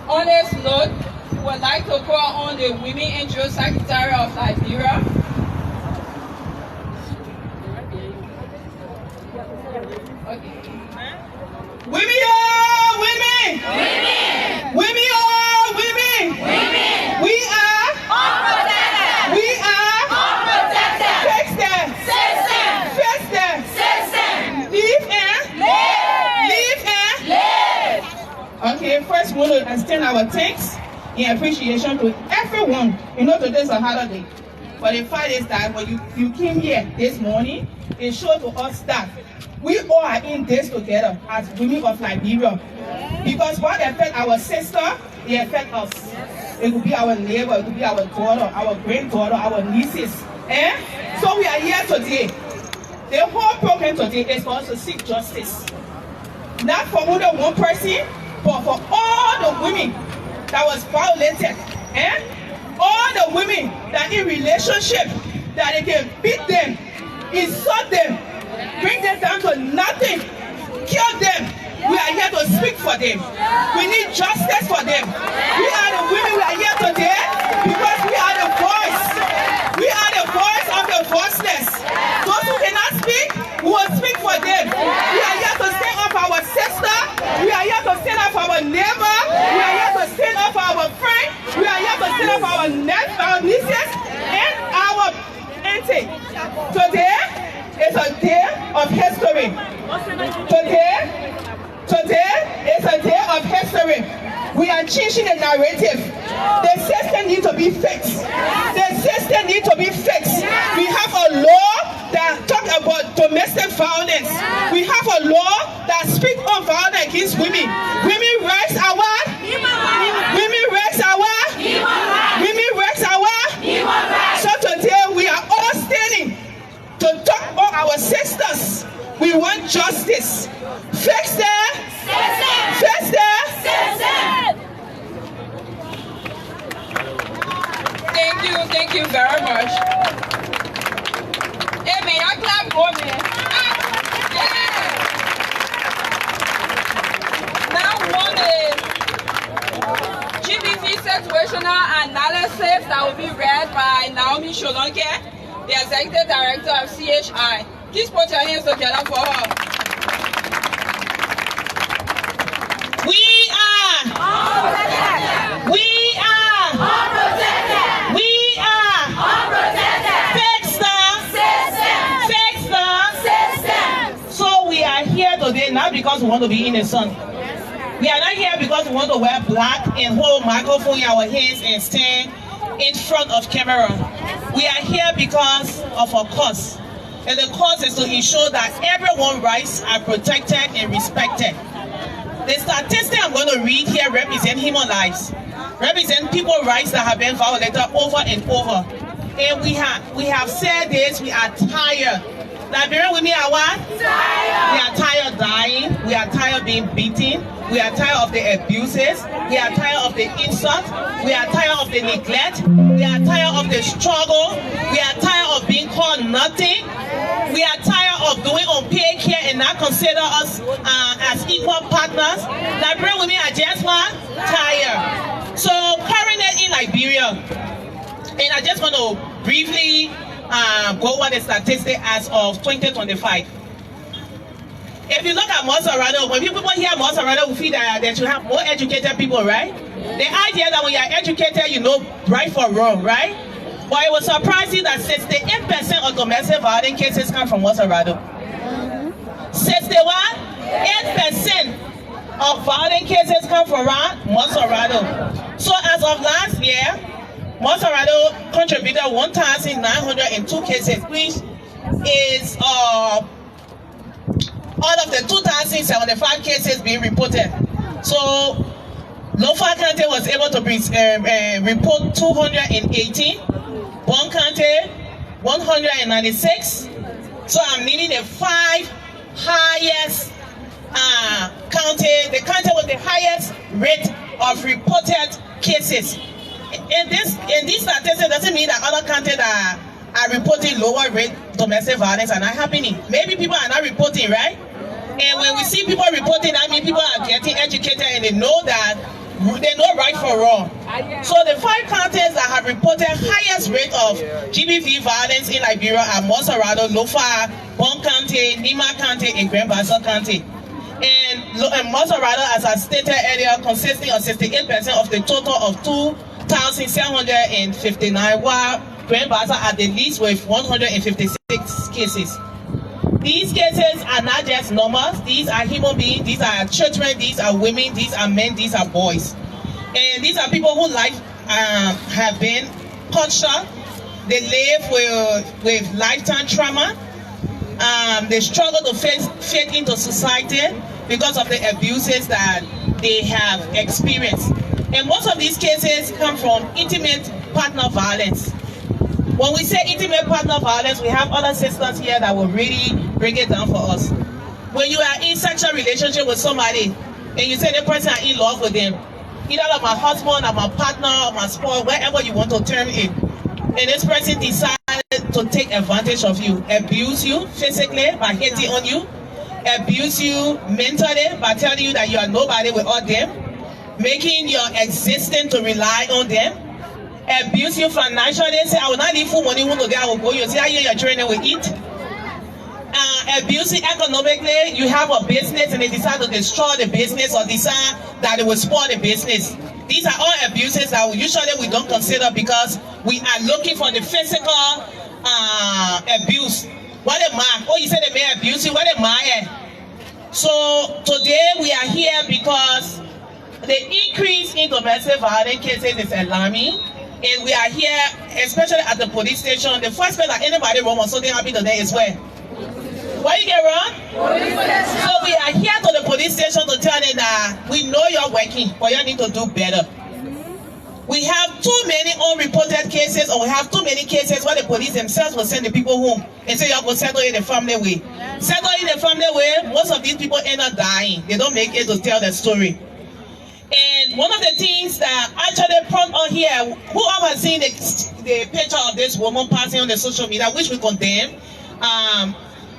On this note, we would like to call on the Women NGO Secretary of Liberia. Okay. Women are women! Women! Women are women! Women! We are unprotected! We are unprotected! Fix them! System! Fix them! System! Live and live! Live and live! Okay, first we want to extend our thanks in appreciation to everyone. You know today's a holiday. But the fact is that when you came here this morning, it showed to us that we all are in this together as women of Liberia. Because what affects our sister, it affects us. It could be our neighbor, it could be our daughter, our granddaughter, our nieces. So we are here today. The whole program today is for us to seek justice. Not for only one person, but for all the women that was violated. All the women that in relationship, that they can beat them, insult them, bring them down to nothing, kill them. We are here to speak for them. We need justice for them. We are the women who are here today because we are the voice. We are the voice of the voiceless. Those who cannot speak, we will speak for them. We are here to stand up for our sister. We are here to stand up for our neighbor. We are here to stand up for our friend. We are here to stand up for our nieces and our auntie. Today is a day of history. Today is a day of history. We are changing the narrative. The system needs to be fixed. The system needs to be fixed. We have a law that talks about domestic violence. We have a law that speaks on violence against women. Women rights are what? Women rights are what? Women rights are what? So today we are all standing to talk about our sisters. We want justice. Fix them. Fix them. Thank you very much. Hey man, y'all clap for me. Now one GBV situational analysis that will be read by Naomi Sholonke, the Executive Director of CHI. Please put your hands together for her. We are unprotected. We are unprotected. We are unprotected. Fix the system. Fix the system. So we are here today not because we want to be in the sun. We are not here because we want to wear black and hold microphone in our hands and stand in front of camera. We are here because of a cause. And the cause is to ensure that everyone's rights are protected and respected. The statistics I'm going to read here represent human lives, represent people's rights that have been violated over and over. And we have said this, we are tired. Liberian women are what? Tired. We are tired of dying. We are tired of being beaten. We are tired of the abuses. We are tired of the insult. We are tired of the neglect. We are tired of the struggle. We are tired of being called nothing. We are tired of doing unpaid care and not consider us as equal partners. Liberian women are just what? Tired. So currently in Liberia, and I just want to briefly go over the statistics as of 2025. If you look at Monrovia, when people hear Monrovia, we feel that you have more educated people, right? The idea that when you are educated, you know right from wrong, right? But it was surprising that 68% of domestic violence cases come from Monrovia. 61% of violent cases come from Monrovia. So as of last year, Monrovia contributed 1,902 cases, which is all of the 2,075 cases being reported. So Lofa County was able to report 218, Bon County 196. So I'm meaning the 5 highest county, the county with the highest rate of reported cases. And this statistic doesn't mean that other counties that are reporting lower rate domestic violence are not happening. Maybe people are not reporting, right? And when we see people reporting, that means people are getting educated and they know that They know right from wrong. So the 5 counties that have reported highest rate of GBV violence in Liberia are Monrovia, Lofa, Bon County, Nima County, and Grand Bassa County. And Monrovia, as I stated earlier, consisting of 68% of the total of 2,759, while Grand Bassa are the least with 156 cases. These cases are not just numbers. These are human beings, these are children, these are women, these are men, these are boys. And these are people whose life have been cut short. They live with lifetime trauma. They struggle to fit into society because of the abuses that they have experienced. And most of these cases come from intimate partner violence. When we say intimate partner violence, we have other sisters here that will really break it down for us. When you are in sexual relationship with somebody and you say the person are in love with them, either like my husband or my partner or my spouse, wherever you want to term it, and this person decided to take advantage of you, abuse you physically by hitting on you, abuse you mentally by telling you that you are nobody without them, making your existence to rely on them, abuse you financially, say I will not leave food money, I will go, you see how your children will eat. Abuse you economically, you have a business and they decide to destroy the business or decide that they will spoil the business. These are all abuses that usually we don't consider because we are looking for the physical abuse. What am I? Oh, you said they may abuse you, what am I? So today we are here because the increase in domestic violence cases is alarming. And we are here, especially at the police station. The first place that anybody wrong or something happened today is where? Where you get wrong? So we are here to the police station to tell them that we know you're working, but you need to do better. We have too many unreported cases, or we have too many cases where the police themselves will send the people home and say you're going to settle in the family way. Settle in the family way, most of these people end up dying. They don't make it to tell their story. And one of the things that actually brought on here, whoever seen the picture of this woman passing on the social media, which we condemn,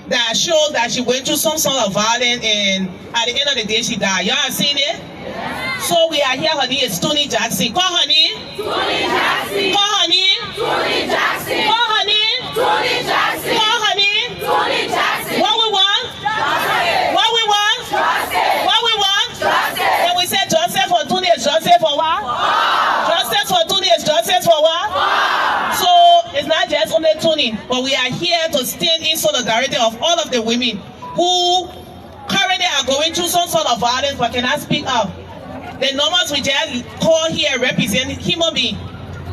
that shows that she went through some sort of violence and at the end of the day she died. Y'all have seen it? Yeah. So we are here, her name is Toni Jackson. Call her name? Toni Jackson. Call her name? Toni Jackson. Call her name? Toni Jackson. Call her name? Toni Jackson. What we want? Justice. What we want? Justice. What we want? Justice. Then we say justice for Toni is justice for what? Justice for Toni is justice for what? So it's not just only Toni, but we are here to stand in solidarity of all of the women who currently are going through some sort of violence but cannot speak out. The numbers we just call here represent human beings.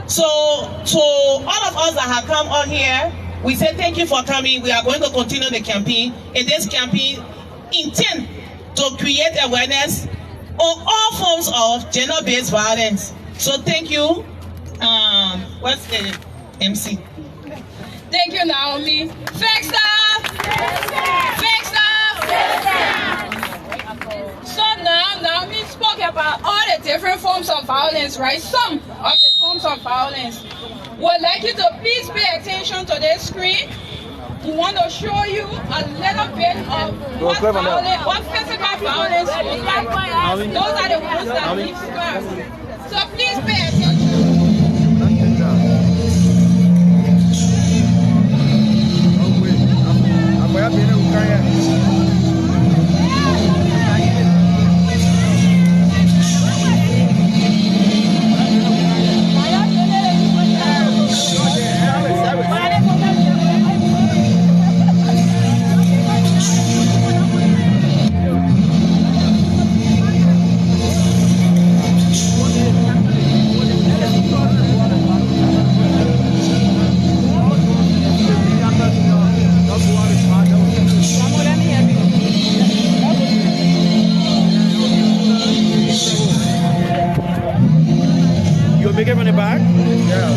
So all of us that have come on here, we say thank you for coming. We are going to continue the campaign, and this campaign intends to create awareness on all forms of gender-based violence. So thank you. What's the MC? Thank you, Naomi. Fix up! Fix up! So now, Naomi spoke about all the different forms of violence, right? Some of the forms of violence. Would like you to please pay attention to this screen. We want to show you a little bit of what physical violence looks like. Those are the ones that leave scars. So please pay attention. Make it run it back? Yeah.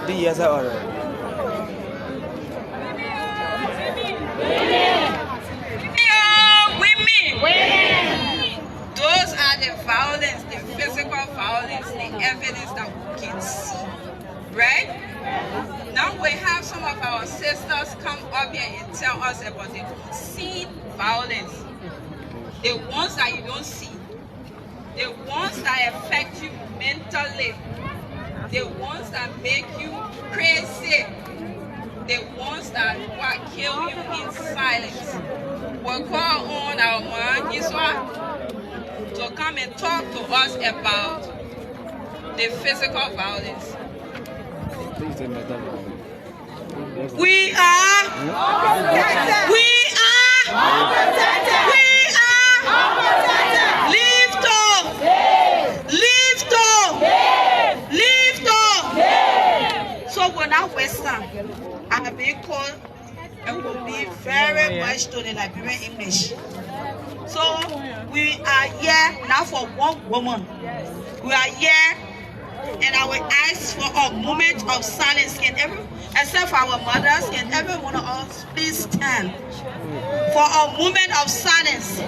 Yes, I order. Those are the violence, the physical violence, the evidence that we can see, right? Now we have some of our sisters come up here and tell us about the unseen violence, the ones that you don't see, the ones that affect you mentally, the ones that make you crazy, the ones that will kill you in silence. We'll call on our man Yiswa to come and talk to us about the physical violence. We are unprotected. We are unprotected. We are unprotected. Lift up. Lift up. Lift up. So we're not Western. I have been called and will be very much to the Liberian English. So we are here now for one woman. We are here and I will ask for a moment of silence. Except for our mothers, can every one of us please stand for a moment of silence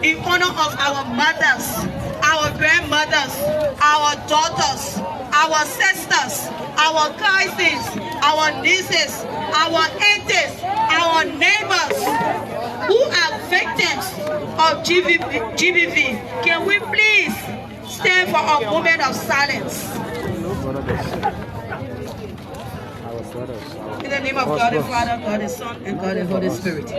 in honor of our mothers, our grandmothers, our daughters, our sisters, our cousins, our nieces, our aunties, our neighbors who are victims of GBV. Can we please stand for a moment of silence? In the name of God the Father, God the Son, and God the Holy Spirit.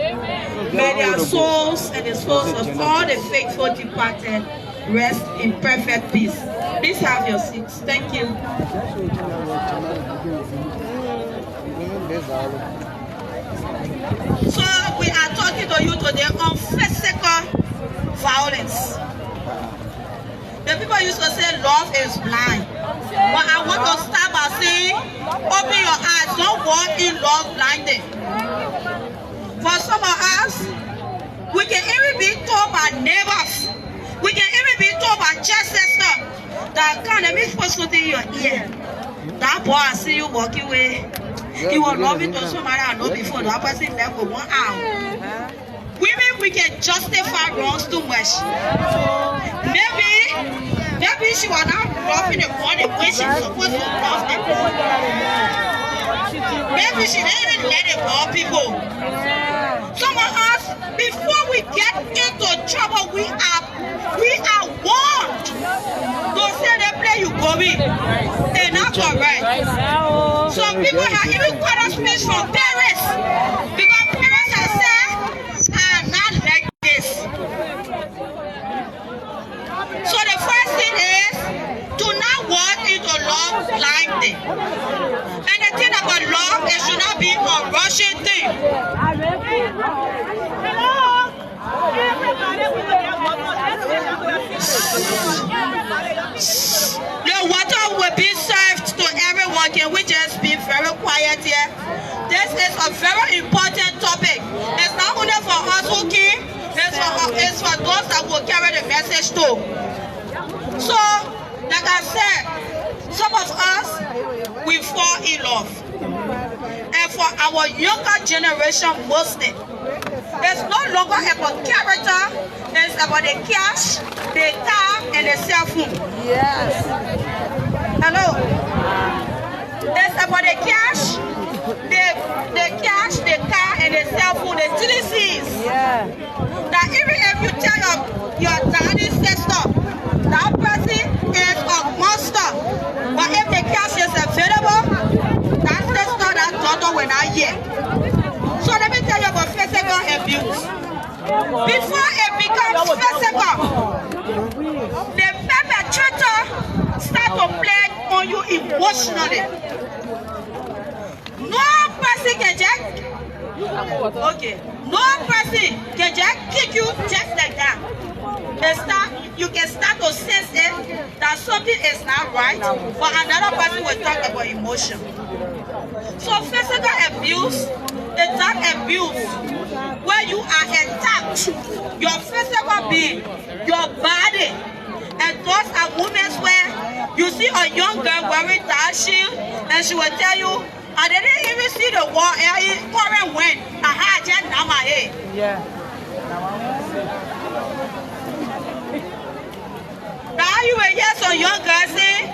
May their souls and the souls of all the faithful departed rest in perfect peace. Please have your seats. Thank you. So we are talking to you today on physical violence. The people used to say love is blind. But I want to start by saying, open your eyes, don't walk in love blinded. For some of us, we can even be told by neighbors, we can even be told by church sisters that can't even supposed to in your ear. That boy I see you walking away. He was loving to somebody I know before that person left for 1 hour. Women, we can justify wrongs too much. Maybe she was not loving the boy the way she was supposed to love the boy. Maybe she didn't even let it go, people. Some of us, before we get into trouble, we are warned. Don't say they play you going. They're not correct. Some people have even got a speech from parents. Because parents have said, I'm not like this. So the first thing is, do not walk into love blindly. And the thing about love, it should not be a rushing thing. The water will be served to everyone. Can we just be very quiet here? This is a very important topic. It's not only for us who came, it's for those that will carry the message too. So, like I said, some of us, we fall in love. And for our younger generation mostly, it's no longer about character, it's about the cash, the car, and the cell phone. Yes. Hello? It's about the cash, the car, and the cell phone, the 3 C's. Yeah. Now, even if you tell your daddy's sister, that person is a monster. But if the cash is available, that sister, that daughter will not hear. So let me tell you about physical abuse. Before it becomes physical, the perpetrator starts to play on you emotionally. No person can just kick you just like that. You can start to sense it that something is not right, but another person will talk about emotion. So physical abuse is that abuse where you are attacked, your physical being, your body, And those are women's wear. You see a young girl wearing that shield, and she will tell you, I didn't even see the war. It pouring wind. I had just down my head. Yeah. Now you will hear some young girls say,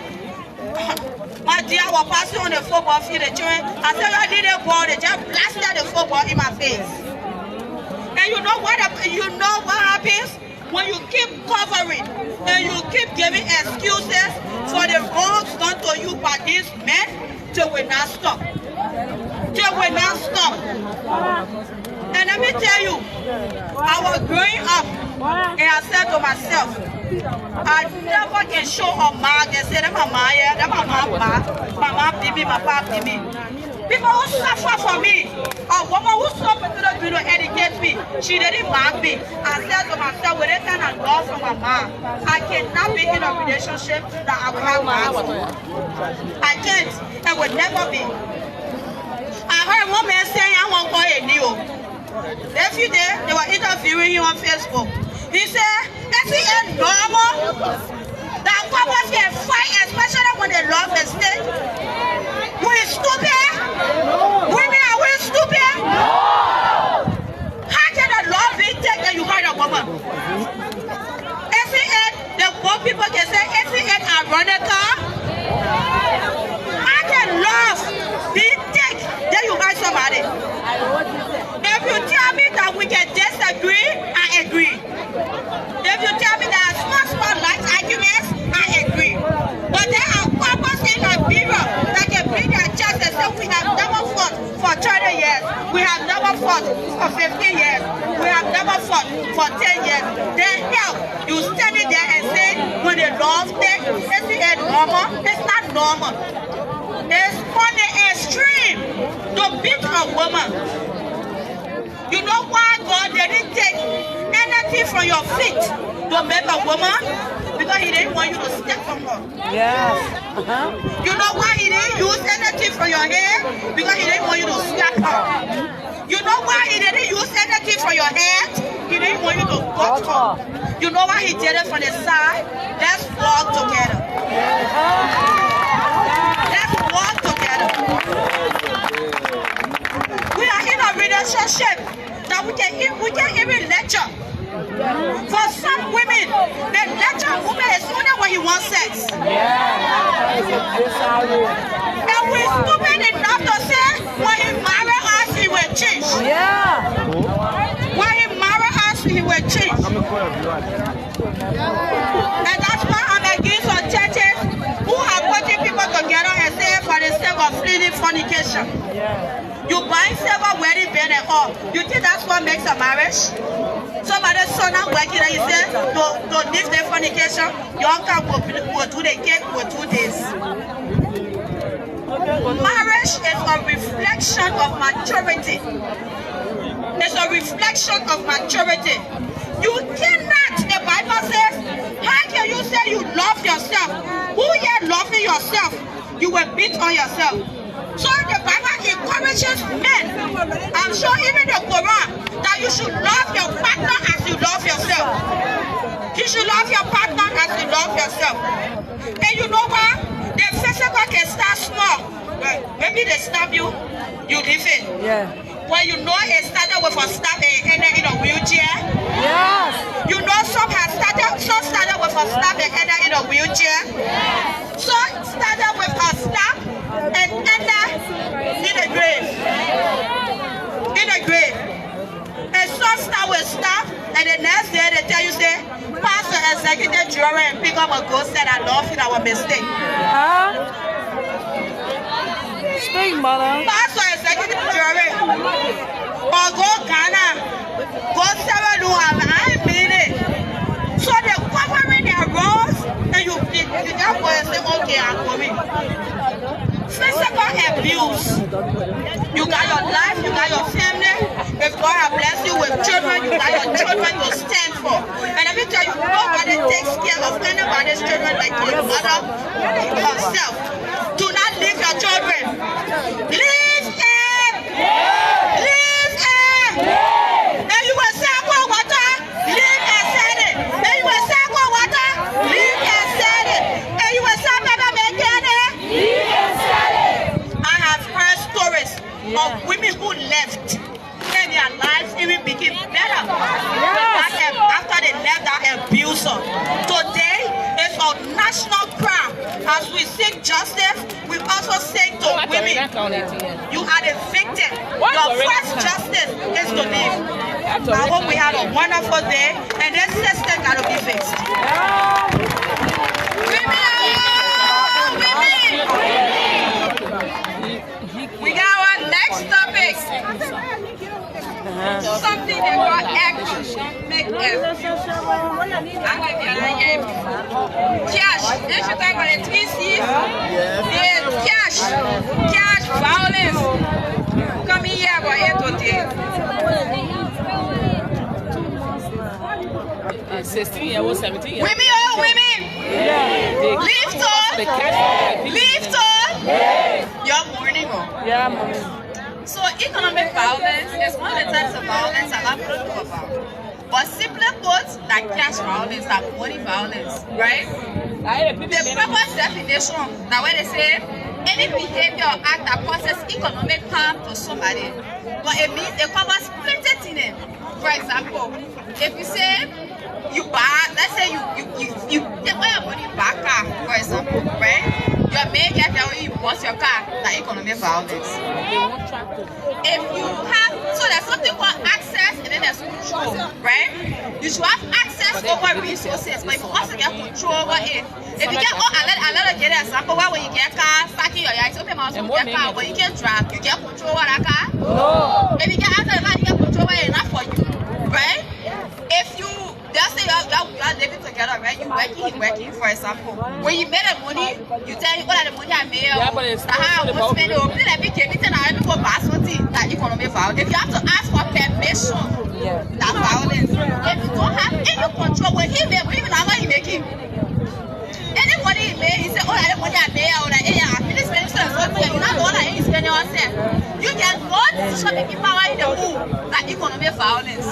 my dear, I was passing on the football field, the children. I said, I did a ball, they just blasted the football in my face. And you know what happens? When you keep covering and you keep giving excuses for the wrongs done to you by these men, they will not stop. They will not stop. And let me tell you, I was growing up and I said to myself, I never can show a mark and say, that's my mom, yeah, that's my mom, baby, my papa, baby. People who suffer for me, a woman who suffered to educate me, she didn't mark me. I said to myself, with that kind of love from my mom, I cannot be in a relationship that I will have marks. I can't, and will never be. I heard one man saying, I want to go a new. A few days, they were interviewing him on Facebook. He said, is it normal that couples can fight, especially when they love the state? We stupid? Women, are we stupid? No! How can a law be taken and you hurt a woman? Is it the poor people can say, is it ironical? How can love be taken then you hurt somebody? If you tell me that we can disagree, I agree. If you tell me there are small light arguments, I agree. But there are couples in Liberia that can bring their chest and say, we have never fought for 30 years. We have never fought for 15 years. We have never fought for 10 years. Then hell, you standing there and say, when the laws take, is it normal? It's not normal. It's on the extreme to beat a woman. You know why God didn't take anything from your feet to make a woman? Because he didn't want you to step from her. Yes. You know why he didn't use anything from your hair? Because he didn't want you to slap her. You know why he didn't use anything from your head? He didn't want you to cut her. You know why he did it from the side? Let's walk together. Let's walk together. We are in a relationship that we can even lecture. For some women, the lecture woman is only when he wants sex. And we're stupid enough to say when he marry us, he will change. When he marry us, he will change. And that's why I'm against some churches who are putting people together and say for the sake of fleeting fornication. You buy silver wedding band and all. You think that's what makes a marriage? Somebody's son not working and you say to leave the fornication, your uncle will do the cake for 2 days. Marriage is a reflection of maturity. It's a reflection of maturity. You cannot, the Bible says, how can you say you love yourself? Who here loving yourself? You will beat on yourself. So the Bible encourages men, I'm sure even the Quran, that you should love your partner as you love yourself. You should love your partner as you love yourself. And you know what? The physical can start small. Maybe they stab you, you leave it. When you know it started with a stab and ended in a wheelchair. You know some started with a stab and ended in a wheelchair. Some started with a stab and ended in a grave. In a grave. And some start with stab and the next day they tell you, say, Pastor, executive jury and pick up a ghost said, I love it, our mistake. Speak, mother. Pastor, executive jury. Or go Ghana. Go Seven, I mean it. So they're covering their roles and you just go and say, okay, I'm going. Physical abuse. You got your life, you got your family. If God has blessed you with children, you got your children to stand for. And let me tell you, nobody takes care of anybody's children like your mother herself. Do not leave your children. Leave them. Leave them. And you will say, water. Leave and set it. And you will say, water. Leave left, and their lives even became better after they left that abuser. Today is a national crime. As we seek justice, we also seek to women. You are the victim. Your first justice is to live. I hope we had a wonderful day, and this system got to be fixed. We got our next topic. Something that got action make cash. If you talk about the 3 C's, cash violence. Come here, boy, today. 16-year-old, 17-year-old. Women, oh, women. Lift up. Your morning, oh. Yeah, mommy. So economic violence is one of the types of violence a lot of people know about. But simply put, like cash violence, like money violence, right? The proper definition, now when they say any behavior or act that causes economic harm to somebody, but it means it covers plenty things. For example, if you say you buy, let's say you take all your money back car, for example, right? Your main carrier when you bought your car, that economic violence. If you have, so there's something called access and then there's control, right? You should have access over resources, but you also get control over it. If you get, I'll let get an example where when you get a car, parking your yard, it's open mouth, you get a car, but you can't drive, you get control over that car? No. If you get access, you get control over it, not for you, right? If you, just say you're living together, right? You're working, for example. When you made the money, you tell you all the money I made. Yeah, but it's I won't spend it. Let me get it and I go buy something that economic violence. If you have to ask for permission, that's violence. If you don't have any control, when he made, even how much he making, any money he made, he said, all the money I made, or that I finished spending something, you know all that he's spending yourself. You get no decision making power in the home, that economic violence.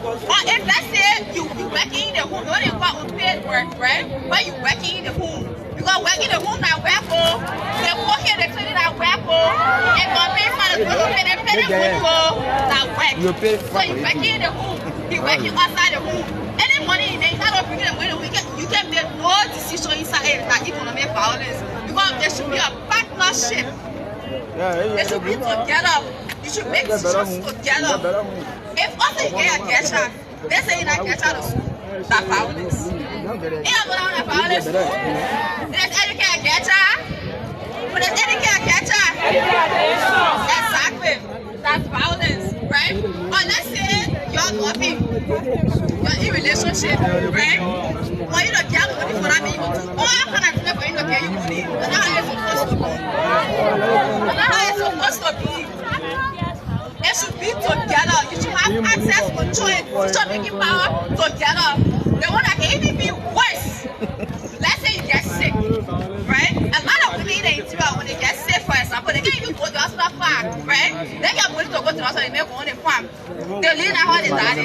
Or if let's say you working in the home, you don't want unpaid work, right? But you working in the home. Because working in the home now work for, they work here, they clean it out work for, and compare for the pay for that work. So you working in the home, you working outside the home. Any money in there, you cannot bring it away. You can make no decision inside that economic violence. Because there should be a partnership. They should be together. You should make decisions together. If also you get a catcher, they say you're not catcher to school. That violence. You don't go down that violence. There's educate a catcher. But there's educate a catcher. Exactly. That's violence, right? Or let's say you're loving. You're in a relationship, right? Or you don't get money for that people too. Or how can I do that for you to get you money? That's not how it's supposed to be. That's not how it's supposed to be. It should be together. You should have access, control, decision-making power together. The one that can even be worse. Let's say you get sick, right? A lot of women in the interior, when they get sick, for example, they can't even go to the hospital farm, right? They get money to go to the hospital, they make on the farm. They live in a house, they die.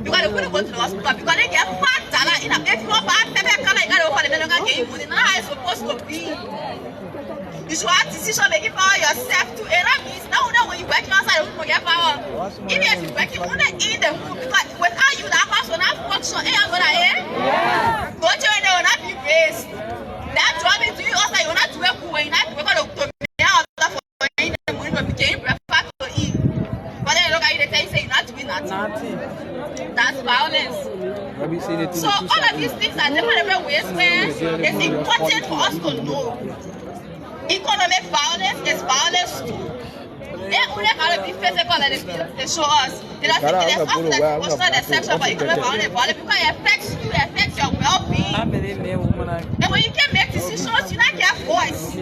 Because they couldn't go to the hospital because they get $5 in a if you want to pepper color, you got to offer them, they don't get you money. That's how it's supposed to be. You should have decision making power yourself too. And that means now when you're working outside the home, you get power. Even if you're working only in the home, because without you, that house will not function. Ain't going to hear? Go to it, they will not be raised. That job is doing outside, you will not do it cool. You're not to be out for you, the money will become breakfast to eat. But then they look at you, they tell you, say you're not doing nothing. That's violence. So all of these things are different ways where it's important for us to know. Economic violence is violence too. They only have to be physical and they show us. There's often the section about economic violence because it affects you, it affects your well-being. And when you can make decisions, you not get voice.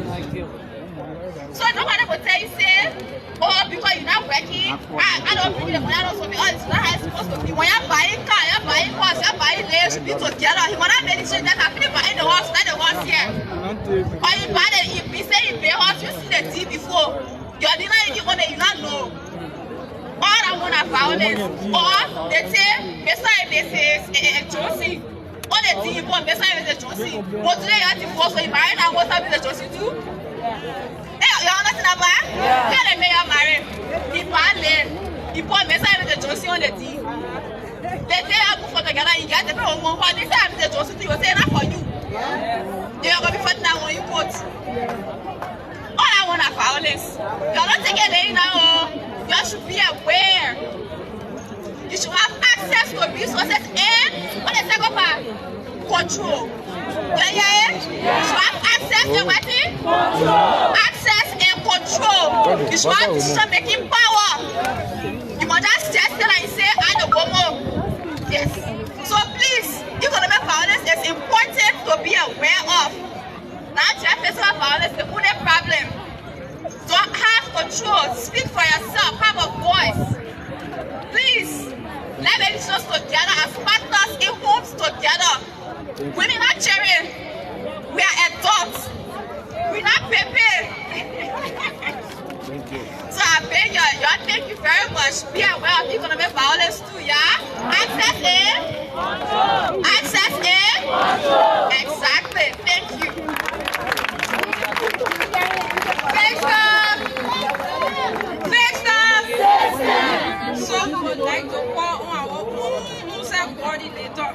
So nobody will tell you, say, oh, because you're not working, I don't bring the money, I don't oh, it's not how it's supposed to be. When you're buying car, you're buying cars, you're buying layers, you be together. You want to make decisions that have been buying the horse, not the horse here. Or you buy the, you say you pay horse, you see the tea before. You're denying you want to, you not know. All I want is violence. Or they say, beside this is Josie. All the tea you want, beside is Josie. But today you have to force, so you buying and what's up with the Josie too? Hey, you're not number? Yeah. Tell me your married. He put message with the Josie on the team. They say I'm for the guy. You get the one. They say I'm the Josie. You say that for you. They are going to be fought now when you put. All I want is violence. You're not taking it now. You should be aware. You should have access to resources and what the second part? Control. Yeah. You should have access to what? Control. Access and control. You should have decision-making power. You must just test it and say, I don't go more. Yes. So please, economic violence is important to be aware of. Not just physical violence, the only problem. Don't have control. Speak for yourself. Have a voice. Please, let me just together as partners in homes together. Women are children. We are adults. We're not prepared. So I beg you, thank you very much. Be aware of economic violence too, yeah? Access it. Access it. Exactly. Thank you. So we would like to call on our coordinator.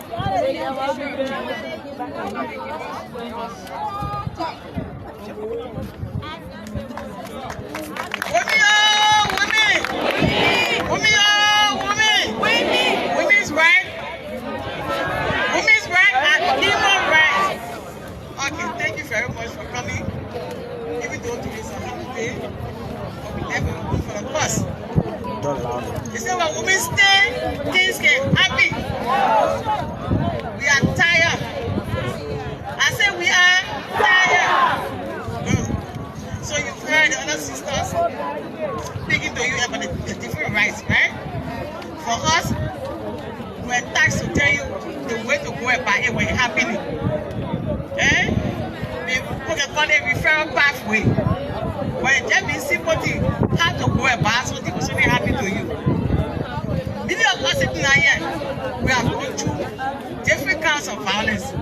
Women's right. Women's right and human rights. Okay, thank you very much for coming. Even though today is a holiday, but we never open for the bus. You say when women stay, things get happy. We are tired. I say we are tired. So you've heard the other sisters speaking to you about the different rights, right? For us, we're taxed to tell you the way to go about it when it's happening. We can call it referral pathway. When just be simple thing, how to go about so things will happen to you. Many of us sitting here, we have gone through different kinds of violence.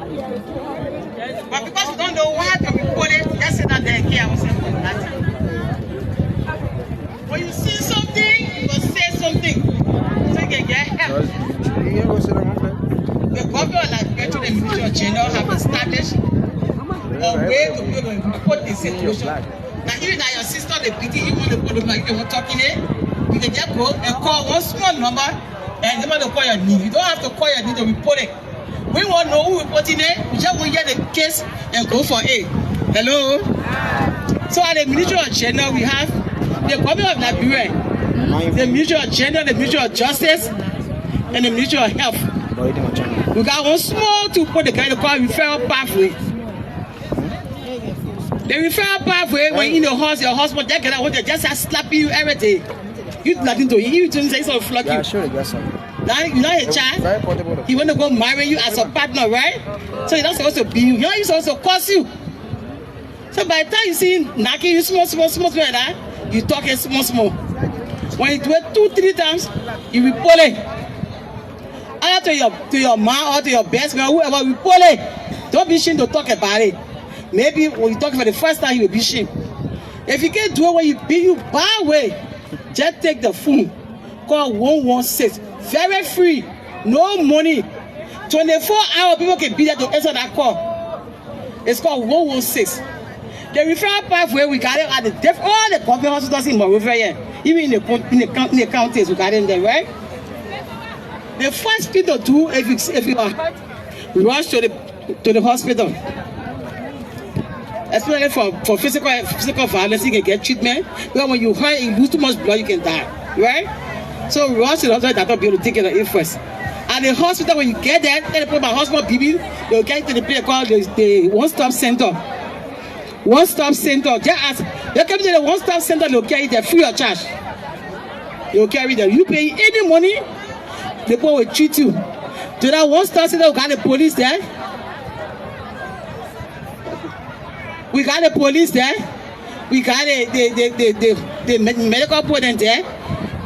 But because we don't know how to report it, just sit down there and care ourselves for nothing. When you see something, you must say something. So you can get help. The government like Petro and Ministry of General have established a way to be able to report the situation. Now even that your sister, the PT, you want to put them like you were talking it, you can just go and call one small number and never to call your name. You don't have to call your name to report it. We want to know who reporting it, we just will get the case and go for it. Hello? So at the Ministry of General, we have the Government of Liberia, the Ministry of General, the Ministry of Justice, and the Ministry of Health. We got one small to put the kind of call referral pathway. The referral pathway, when you're in the hospital, they can just slap you every day. You nothing to you don't say so flog you. Sure, yes, sir. Now you're not a child. He want to go marry you as a partner, right? So you're not supposed to be you. You're not supposed to cost you. So by the time you see knocking you small like that, you talk it small. When you do it 2-3 times, you report it. Either to your mom or to your best friend, whoever, report it. Don't be ashamed to talk about it. Maybe when you talk for the first time, you will be ashamed. If you can't do it when you beat you bad way, just take the phone, call 116, very free, no money. 24 hours people can be there to answer that call. It's called 116. The referral pathway we got it at all the government hospitals in Monrovia, even in the counties we got in there, right? The first thing to do if you are rush to the hospital. Especially for physical violence, you can get treatment. Because when you hurt, you lose too much blood, you can die, right? So rush to the hospital that will be able to take care of it first. At the hospital, when you get there, they put my hospital BB, they'll get to the place called the one-stop center. One-stop center. Just as they come to the one-stop center, they'll carry there free of charge. They'll carry there. You pay any money, the people will treat you. To that one-stop center, we got the police there. We got the police there. We got the medical person there.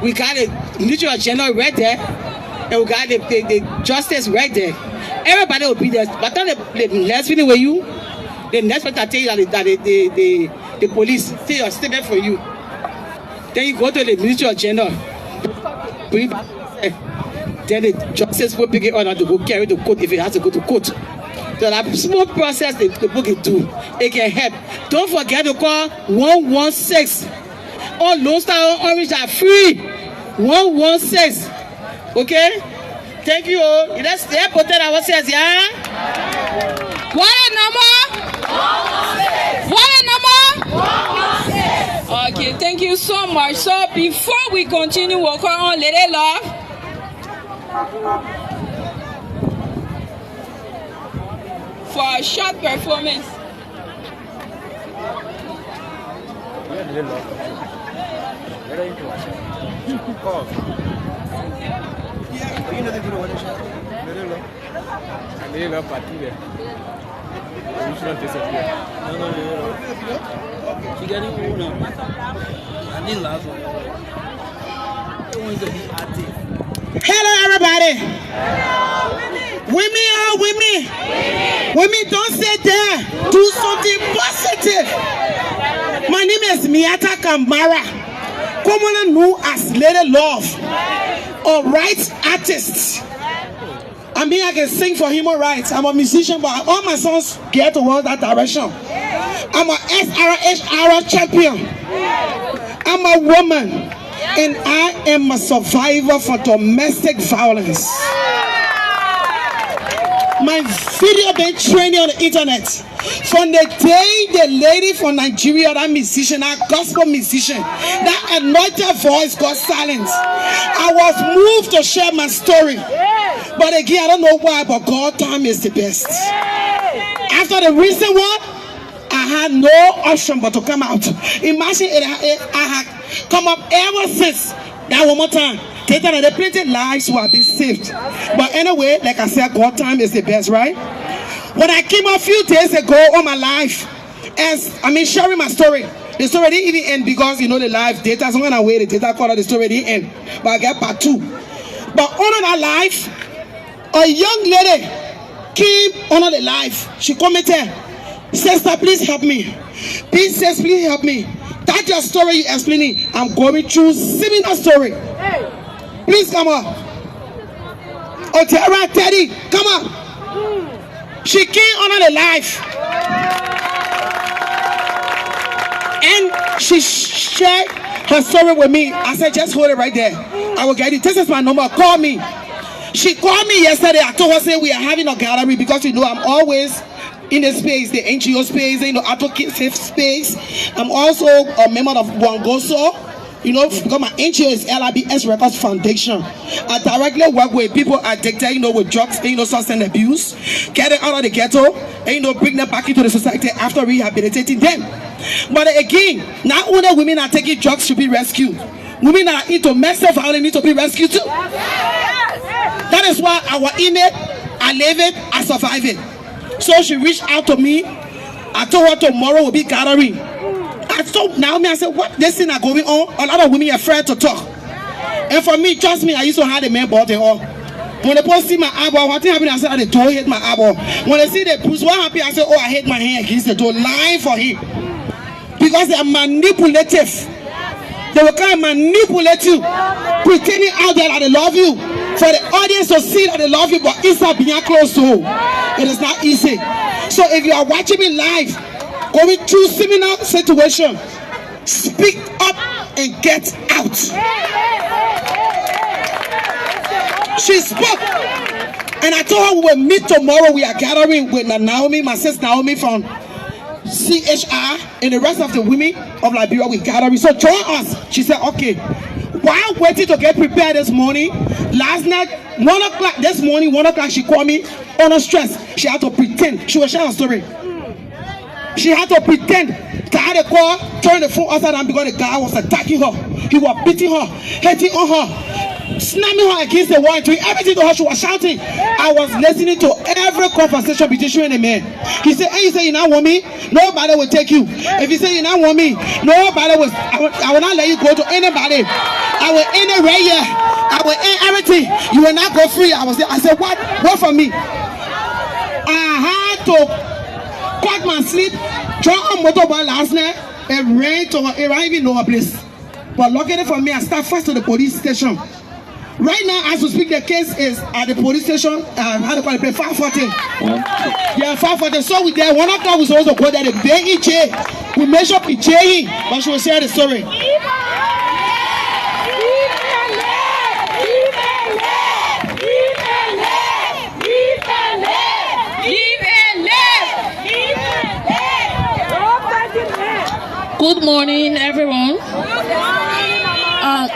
We got the Ministry of General right there. And we got the justice right there. Everybody will be there. But then the last video with you, The next person I tell you that the police take your statement for you. Then you go to the Ministry of General. Bring back. Then the justice will pick it on to go carry to court if it has to go to court. So that small process the book it do, it can help. Don't forget to call 116. All Lone Star Orange are free. 116. Okay? Thank you. Let's stay protect ourselves, yeah? What a number? 116. What a number? 116. Okay, thank you so much. So before we continue, we'll call on Lady Love. For a short performance. Hello, everybody. Women are women. Women don't sit there. Do something positive. My name is Miata Kambara, commonly known as Lady Love, a rights artist. I mean, I can sing for human rights. I'm a musician, but all my songs get towards that direction. I'm a SRHR champion. I'm a woman, and I am a survivor for domestic violence. My video been training on the internet. From the day the lady from Nigeria, that musician, that gospel musician, that anointed voice got silent, I was moved to share my story. But again, I don't know why, but God's time is the best. After the recent one, I had no option but to come out. Imagine I had come up ever since that one more time. The plenty lives who have been saved. But anyway, like I said, God's time is the best, right? When I came a few days ago on my life, as sharing my story, the story didn't even end because you know the live data. So when I wait, the data call the story didn't end. But I get part 2. But on that life, a young lady came on the life. She commented, "Sister, please help me. Please help me. That's your story you explaining. I'm going through similar story. Please come up. Otera Teddy, come up." She came on the life. And she shared her story with me. I said, just hold it right there. I will get it. This is my number. Call me. She called me yesterday. I told her, say, we are having a gallery because you know I'm always in the space, the NGO space, you know, advocacy space. I'm also a member of Wangoso. You know, because my NGO is LIBS Records Foundation. I directly work with people addicted, you know, with drugs, you know, substance abuse, get them out of the ghetto, and, you know, bring them back into the society after rehabilitating them. But again, not only women are taking drugs to be rescued, women that are into domestic violence need to be rescued too. That is why our email, I live it, I survive it. So she reached out to me. I told her tomorrow will be gathering. I told Naomi, I said, what this thing are going on? A lot of women are afraid to talk. And for me, trust me, I used to have the men bought it all. When they post see my eyeball, what thing happened? I said, the door hit my eyeball. When they see the bruise, what happened? I said, oh, I hit my hand against the door. Lying for him. Because they are manipulative. They will kind of manipulate you, pretending out there that they love you. For the audience to see that they love you, but inside being close to you, it is not easy. So if you are watching me live, going through similar situation, speak up and get out. She spoke, and I told her we will meet tomorrow. We are gathering with Naomi, my sister Naomi from CHR, and the rest of the women of Liberia. We gathering. So join us. She said, okay. While waiting to get prepared this morning, last night, 1 o'clock, this morning, 1 o'clock, she called me on a stress. She had to pretend. She will share her story. She had to pretend to have a call, turn the phone upside down because the guy was attacking her. He was beating her, hitting on her, slamming her against the wall, doing everything to her. She was shouting. I was listening to every conversation between she and the man. He said, hey, you say you not want me? Nobody will take you. If you say you not want me, nobody will. I will not let you go to anybody. I will end it right here. I will end everything. You will not go free. I said, what? What for me? I had to pack my sleep, drunk on motorbike last night, it rained to it don't even know a place. But luckily for me, I start fast to the police station. Right now, as we speak, the case is at the police station. How do you call it? 540. Yeah, 540. So we there. 1 o'clock we supposed to go there. The day each we measure up each but she will share the story. Good morning, everyone.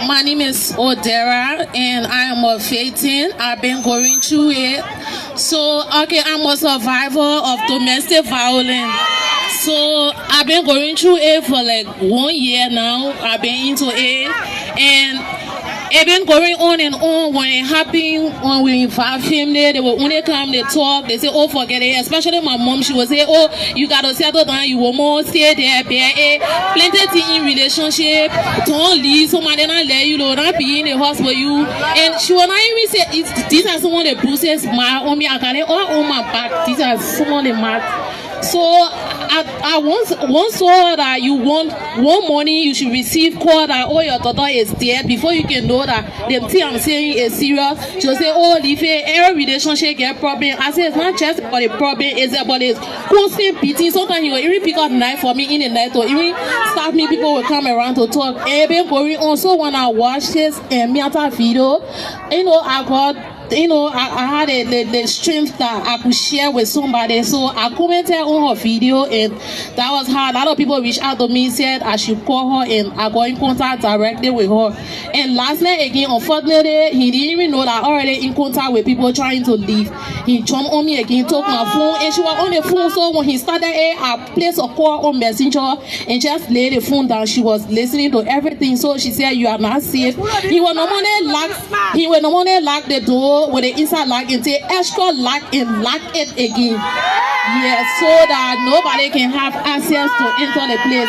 My name is Odera, and I am a victim. I've been going through it. So, okay, I'm a survivor of domestic violence. So, I've been going through it for like 1 year now. I've been into it, and it's been going on and on. When it happened, when we invite family, they will only come, they talk, they say, oh, forget it. Especially my mom, she will say, oh, you got to settle down, you will more stay there, bear it. Plenty things in relationship, don't leave, somebody not let you, don't be in the house with you. And she will not even say, these are some of the bruises on me, I got it all on my back. These are some of the marks. So I once saw that you want one morning you should receive call that oh your daughter is dead before you can know that the thing I'm saying is serious. She'll say, oh if every relationship get problem. I say it's not just about the problem, it's about this constant beating. Sometimes he will even pick up knife for me in the night or even stop me, people will come around to talk. It's been going on. So when I watched this Miata video, you know, I got I had the strength that I could share with somebody. So I commented on her video, and that was how a lot of people reached out to me, said I should call her, and I got in contact directly with her. And last night again, unfortunately, he didn't even know that I already in contact with people trying to leave. He jumped on me again, took my phone, and she was on the phone. So when he started it, I placed a call on Messenger and just laid the phone down. She was listening to everything. So she said, you are not safe. He will normally lock the door with the inside lock and say extra lock and lock it again. Yes, so that nobody can have access to enter the place.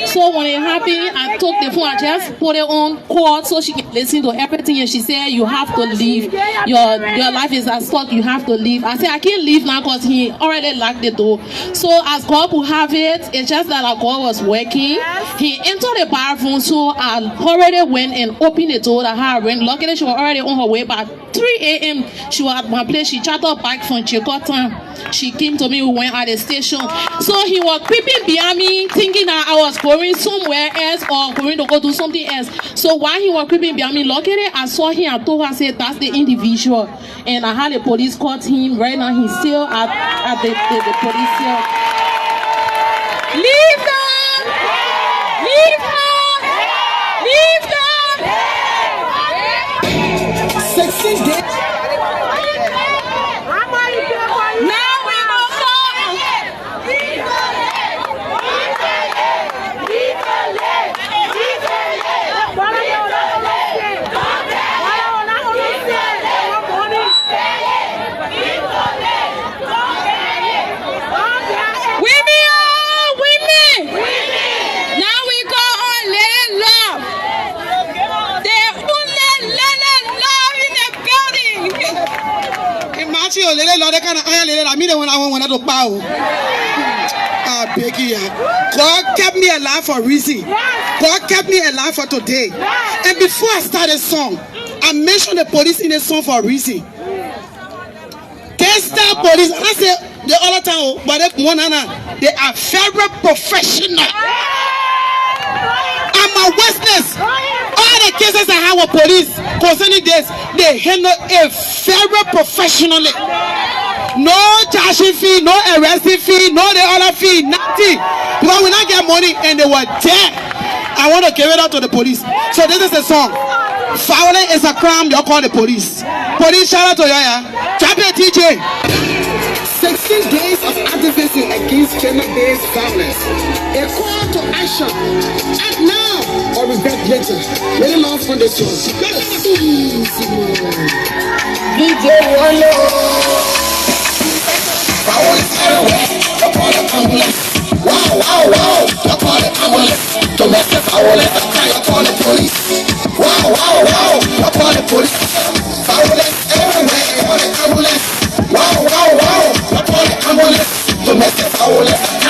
So when it happened, I took the phone, I just put it on call so she can listen to everything, and she said, you have to leave. Your life is at stake, you have to leave. I said, I can't leave now because he already locked the door. So as God could have it, it's just that our God was working. He entered the bathroom, so I already went and opened the door that I ran. Luckily, she was already on her way by 3 a.m. She was at my place. She chatted back from Chikota. She came to me, we went at the station. So he was creeping behind me, thinking that I was going somewhere else or going to go do something else. So while he was creeping behind me, luckily I saw him and told her, I said, that's the individual. And I had the police caught him. Right now he's still at the police cell. Leave them! Leave them! Leave them! 16 days. God kept me alive for a reason. God kept me alive for today. And before I started the song, I mentioned the police in the song for a reason. Gangster police, I said the other time, but they are very professional. I'm a witness. All the cases I have with police concerning this, they handle it very professionally. No charging fee, no arresting fee, no the other fee, nothing. Because we not get money and they were dead. I want to give it out to the police. So this is the song. Violence is a crime, they'll call the police. Police, shout out to Yaya. Drop it, TJ. 16 days of advocacy against gender-based violence. A call to action. Act now or regret later. Let it off on this one. DJ Walo. Violence everywhere. Upon the ambulance. Wow, wow, wow. Upon the ambulance. Domestic violence. Upon the police. Wow, wow, wow. Upon the police. Violence everywhere. Upon the ambulance. Wow, wow, wow. Upon the ambulance. Domestic violence.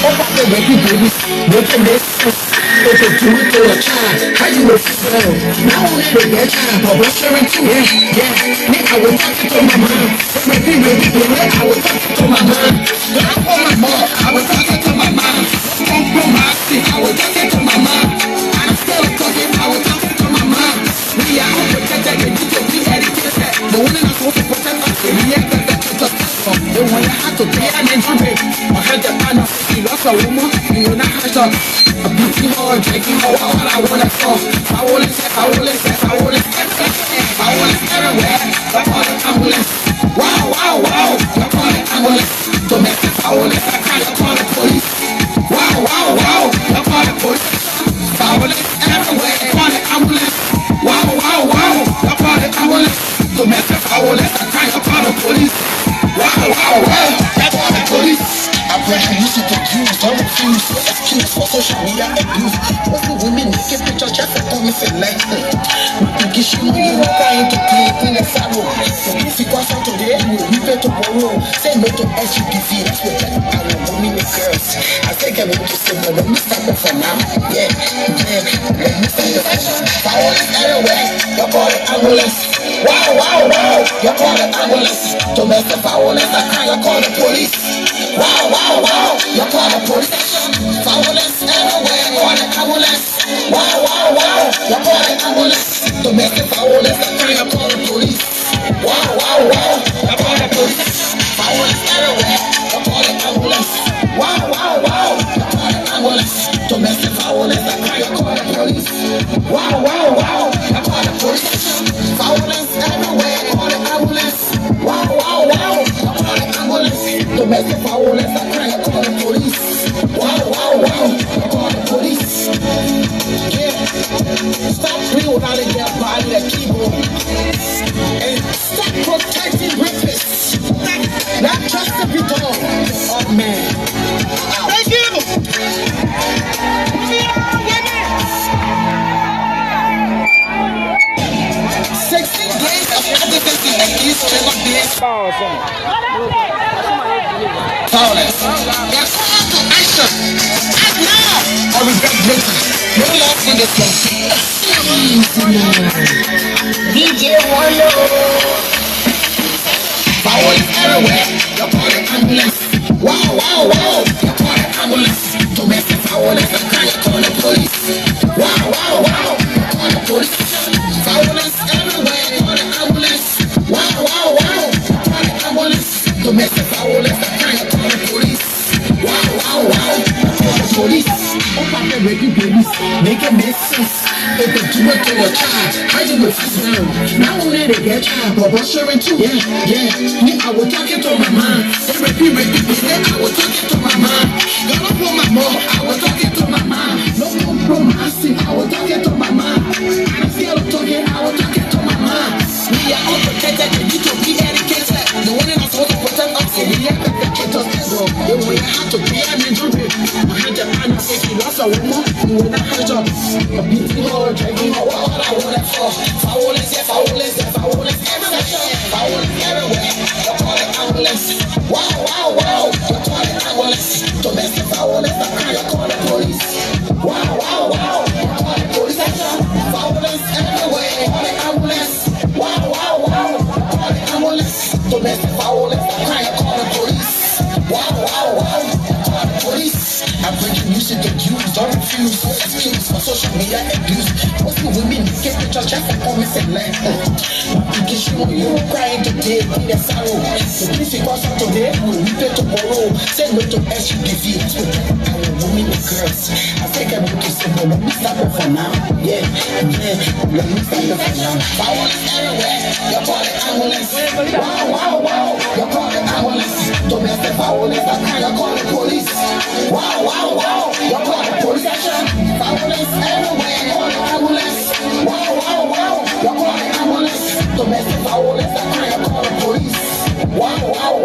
Up at the baby babies, making this sense. If you do it to a child, how you will feel? Now only the get child, but we're sharing too. Yeah. Nick, I will talk to my mom. Baby, I will talk to my mom. Girl, for my mom, I will talk to my mom. Don't go my seat, I will talk to my mom. I'm still talking, I will talk to my mom. We are all protected, we need to be educated. But when I'm supposed to protect us, we have to protect us. They want to have to pay an injury. I heard the man of the lost a woman, you know, not have to. A beauty hard, drinking all I want to fall. I will everywhere. I call it ambulance. Wow. I call it ambulance. Domestic violence, I call it police. Wow. I call it police. Violence everywhere, I call it ambulance. Wow. I call it ambulance. Domestic violence, I call it police. Wow, I call it police. I pray you use it to use, don't refuse. No excuse for social media abuse. Most of women making pictures just for comments and likes. Because you know you are trying to play in the sorrow. So if you cross out today, you will reap it tomorrow. Say no to GBV, that's what our women and girls. I think I want to say, but let me stop it for now. Yeah, let me stop it for now. Violence everywhere, you call it ambulance. Wow, you call it ambulance. Domestic violence, I call it police. Wow, you call the police. Violence everywhere, call it ambulance. Wow, you call it ambulance. Domestic violence, I call the police. Wow, you call the police. Violence everywhere, you call it ambulance. Wow, you call it ambulance. Domestic violence, I call the police. Wow, you call the police. Violence everywhere, call it ambulance. Wow, you call it ambulance. Domestic violence, I call the police. Wow, I call the police. Yeah, stop playing without a get body that keyboard. And stop protecting rapists. Not just the people. Oh man. Thank you. 16 days of advocacy against gender-based violence. We are called to action. Act now or regret later. No love for this one. DJ Wallo. Violence everywhere. You call it ambulance. Wow. You call it ambulance. Domestic violence. You call the police. Wow. You call the police. Violence everywhere. You call it ambulance. Wow. You call it ambulance. Domestic violence. You call the police. Wow. You call the police. Up at the baby babies, make it make sense. If they do it to a child, how you will feel now? Not only they get child, but we're sharing too. Yeah. Me, I was talking to my mom. They repeat, I was talking to my mom. Girl, up for my mom, I was talking to my mom. No compromising, I was talking to my mom. I'm still talking, I was talking to my mom. We are all protected, they need to be educated. The one that's supposed to protect us, so we have to protect us. So, we have to be an injury. I had to find out if you lost a woman, you will not have a job. A beauty hall, drinking all I want it for. Violence everywhere. You call it ambulance. Wow. You call it ambulance. Domestic violence, you call the police. Wow. You call the police. Violence everywhere. You call it ambulance. Wow. You call it ambulance. Domestic violence, you call the police. Wow. You call the police. I'm bringing music to use, don't refuse. No excuse for social media abuse. Most of women get pictures just for comments and likes. Because you know you're crying today in the sorrow. So please you cross out today, we'll reap it tomorrow. Say no to GBV, that's what our women and girls. I think I want to say, but let me stop it for now. Yeah, let me stop it for now. Violence everywhere, you call it ambulance. Wow, you call it ambulance. Domestic violence, you call it police. Wow, you call the police. Violence everywhere, you call it ambulance. Wow, you call it ambulance. Domestic violence, you call the police. Wow, you call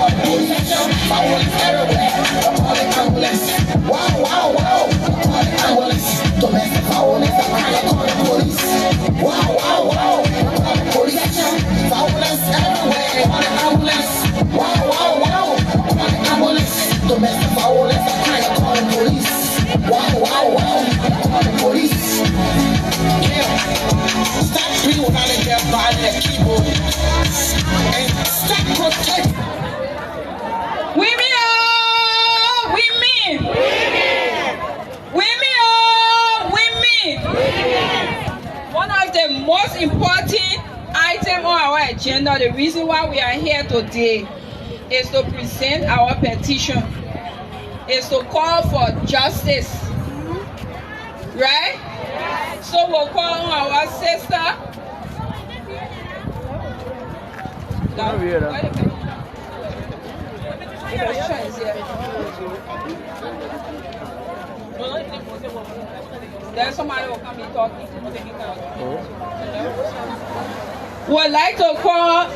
the police. Violence everywhere, you call it ambulance. Wow, you call it ambulance. Domestic violence, you call the police. Wow, you call the police. Violence everywhere, you call it ambulance. Wow, you call it ambulance. Domestic violence. Women are women. Women are women. One of the most important items on our agenda, the reason why we are here today, is to present our petition, is to call for justice. Right? So we'll call on our sister. There's somebody who will come and talk. Would like to call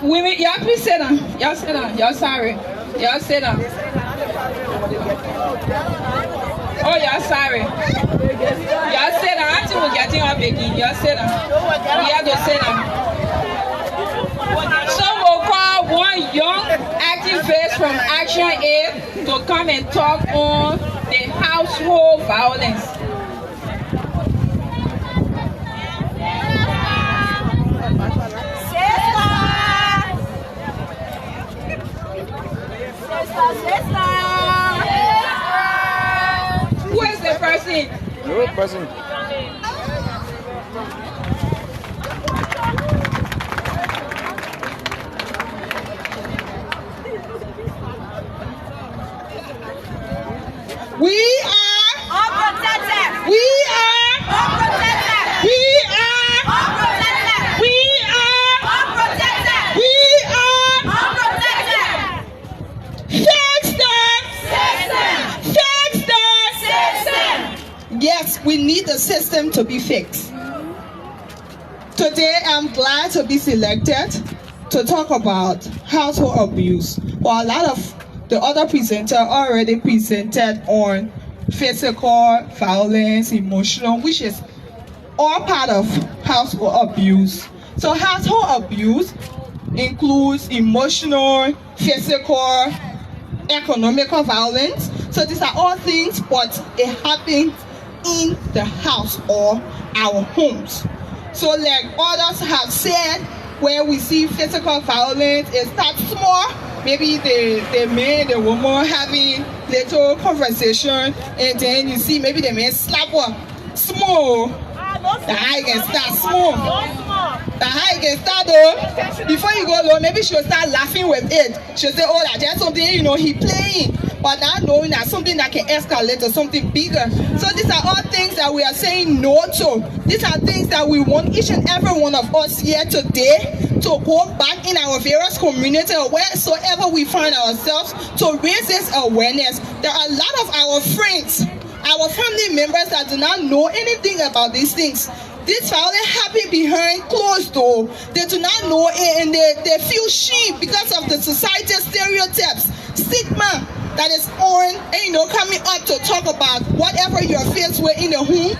women. Y'all please sit down. Y'all sit down. Y'all sorry. Y'all sit down. Oh, y'all sorry. Y'all sit down. Until we're getting up again. Y'all sit down. We have to sit down. So we'll call one young activist from Action Aid to come and talk on the household violence. Who is the person? No person. We are Unprotected. We are Unprotected. We are Unprotected. We are Unprotected. We are Unprotected. Fix them! Fix them! System. Yes, we need the system to be fixed. Today, I'm glad to be selected to talk about household abuse. While a lot of the other presenters already presented on physical violence, emotional, which is all part of household abuse. So household abuse includes emotional, physical, economical violence. So these are all things, but it happens in the house or our homes. So like others have said, where we see physical violence, it starts small. Maybe the man, the woman having little conversation, and then you see maybe the man slap her small. The high can start small. The high can start though. Before you go low, maybe she'll start laughing with it. She'll say, oh, that's just something, he playing. But not knowing that something that can escalate to something bigger. So these are all things that we are saying no to. These are things that we want each and every one of us here today to go back in our various communities or wheresoever we find ourselves to raise this awareness. There are a lot of our friends, our family members that do not know anything about these things. This violence happen behind closed door. They do not know it, and they feel shame because of the societal stereotypes, stigma that is on, and coming up to talk about whatever you're faced with in the home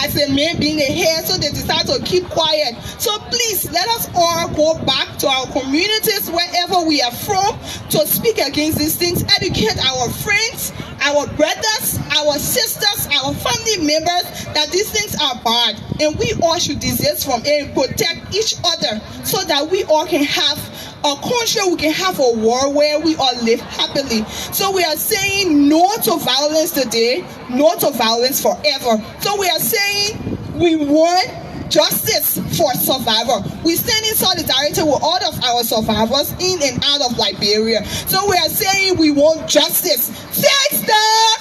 as a man being the head, so they decide to keep quiet. So please let us all go back to our communities wherever we are from to speak against these things, educate our friends, our brothers, our sisters, our family members that these things are bad, and we all should desist from it and protect each other so that we all can have a country, we can have a world where we all live happily. So we are saying no to violence today, no to violence forever. So we are saying we want justice for survivors. We stand in solidarity with all of our survivors in and out of Liberia. So we are saying we want justice. Fix them!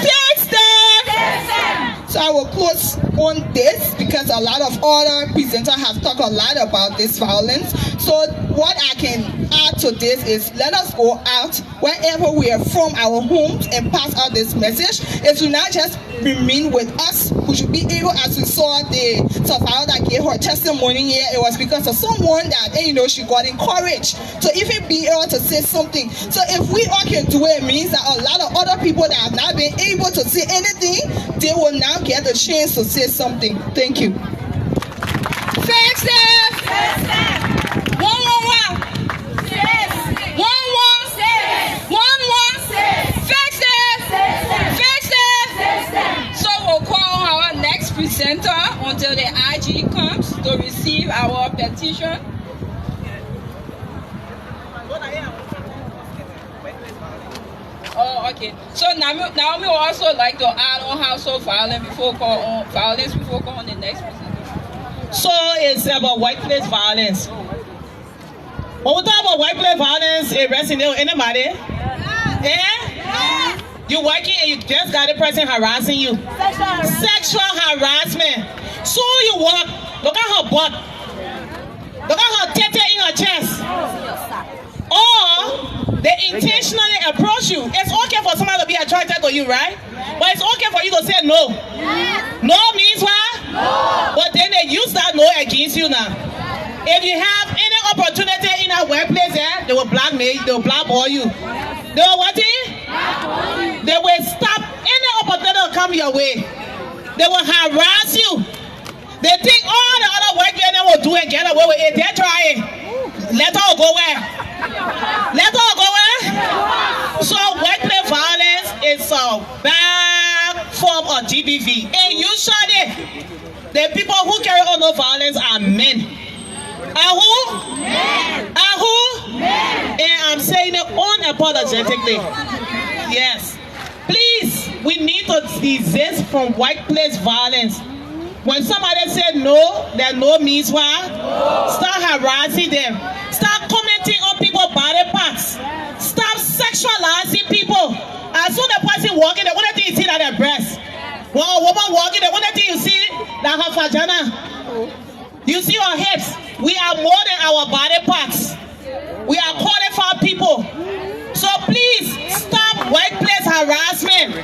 Fix them! So I will close on this because a lot of other presenters have talked a lot about this violence. So what I can add to this is let us go out wherever we are from our homes and pass out this message. It should not just remain with us. We should be able, as we saw the survivor that gave her testimony here, it was because of someone that, she got encouraged to even be able to say something. So if we all can do it, it means that a lot of other people that have not been able to say anything, they will now get the chance to say something. Thank you. Fix it! One. Fix it! So we'll call our next presenter until the IG comes to receive our petition. Okay. So Naomi would also like to add on household violence before call on the next presentation. So it's about workplace violence. When we talk about workplace violence, it resonates with anybody? Yeah? You're working and you just got a person harassing you. Sexual harassment. So you walk, look at her butt. Look at her tete in her chest. Or they intentionally approach you. It's okay for somebody to be attracted to you, right? But it's okay for you to say no. No means what? No. But then they use that no against you now. If you have any opportunity in a workplace, they will blackmail you, they will blackball you. They will what? They will stop any opportunity to come your way. They will harass you. They think all the other workplaces will do and get away with it. They're trying. Let her go where? Let her go where? So workplace violence is a bad form of GBV. And usually, the people who carry on no violence are men. Are who? Men. Are who? Men. And I'm saying it unapologetically. Yes. Please, we need to desist from workplace violence. When somebody said no, that no means what? No. Start harassing them. Start commenting on people's body parts. Stop sexualizing people. As soon as the person walking, the only thing you see that their breast. When a woman walking, the only thing you see that her vagina. You see our hips. We are more than our body parts. We are qualified people. So please stop workplace harassment.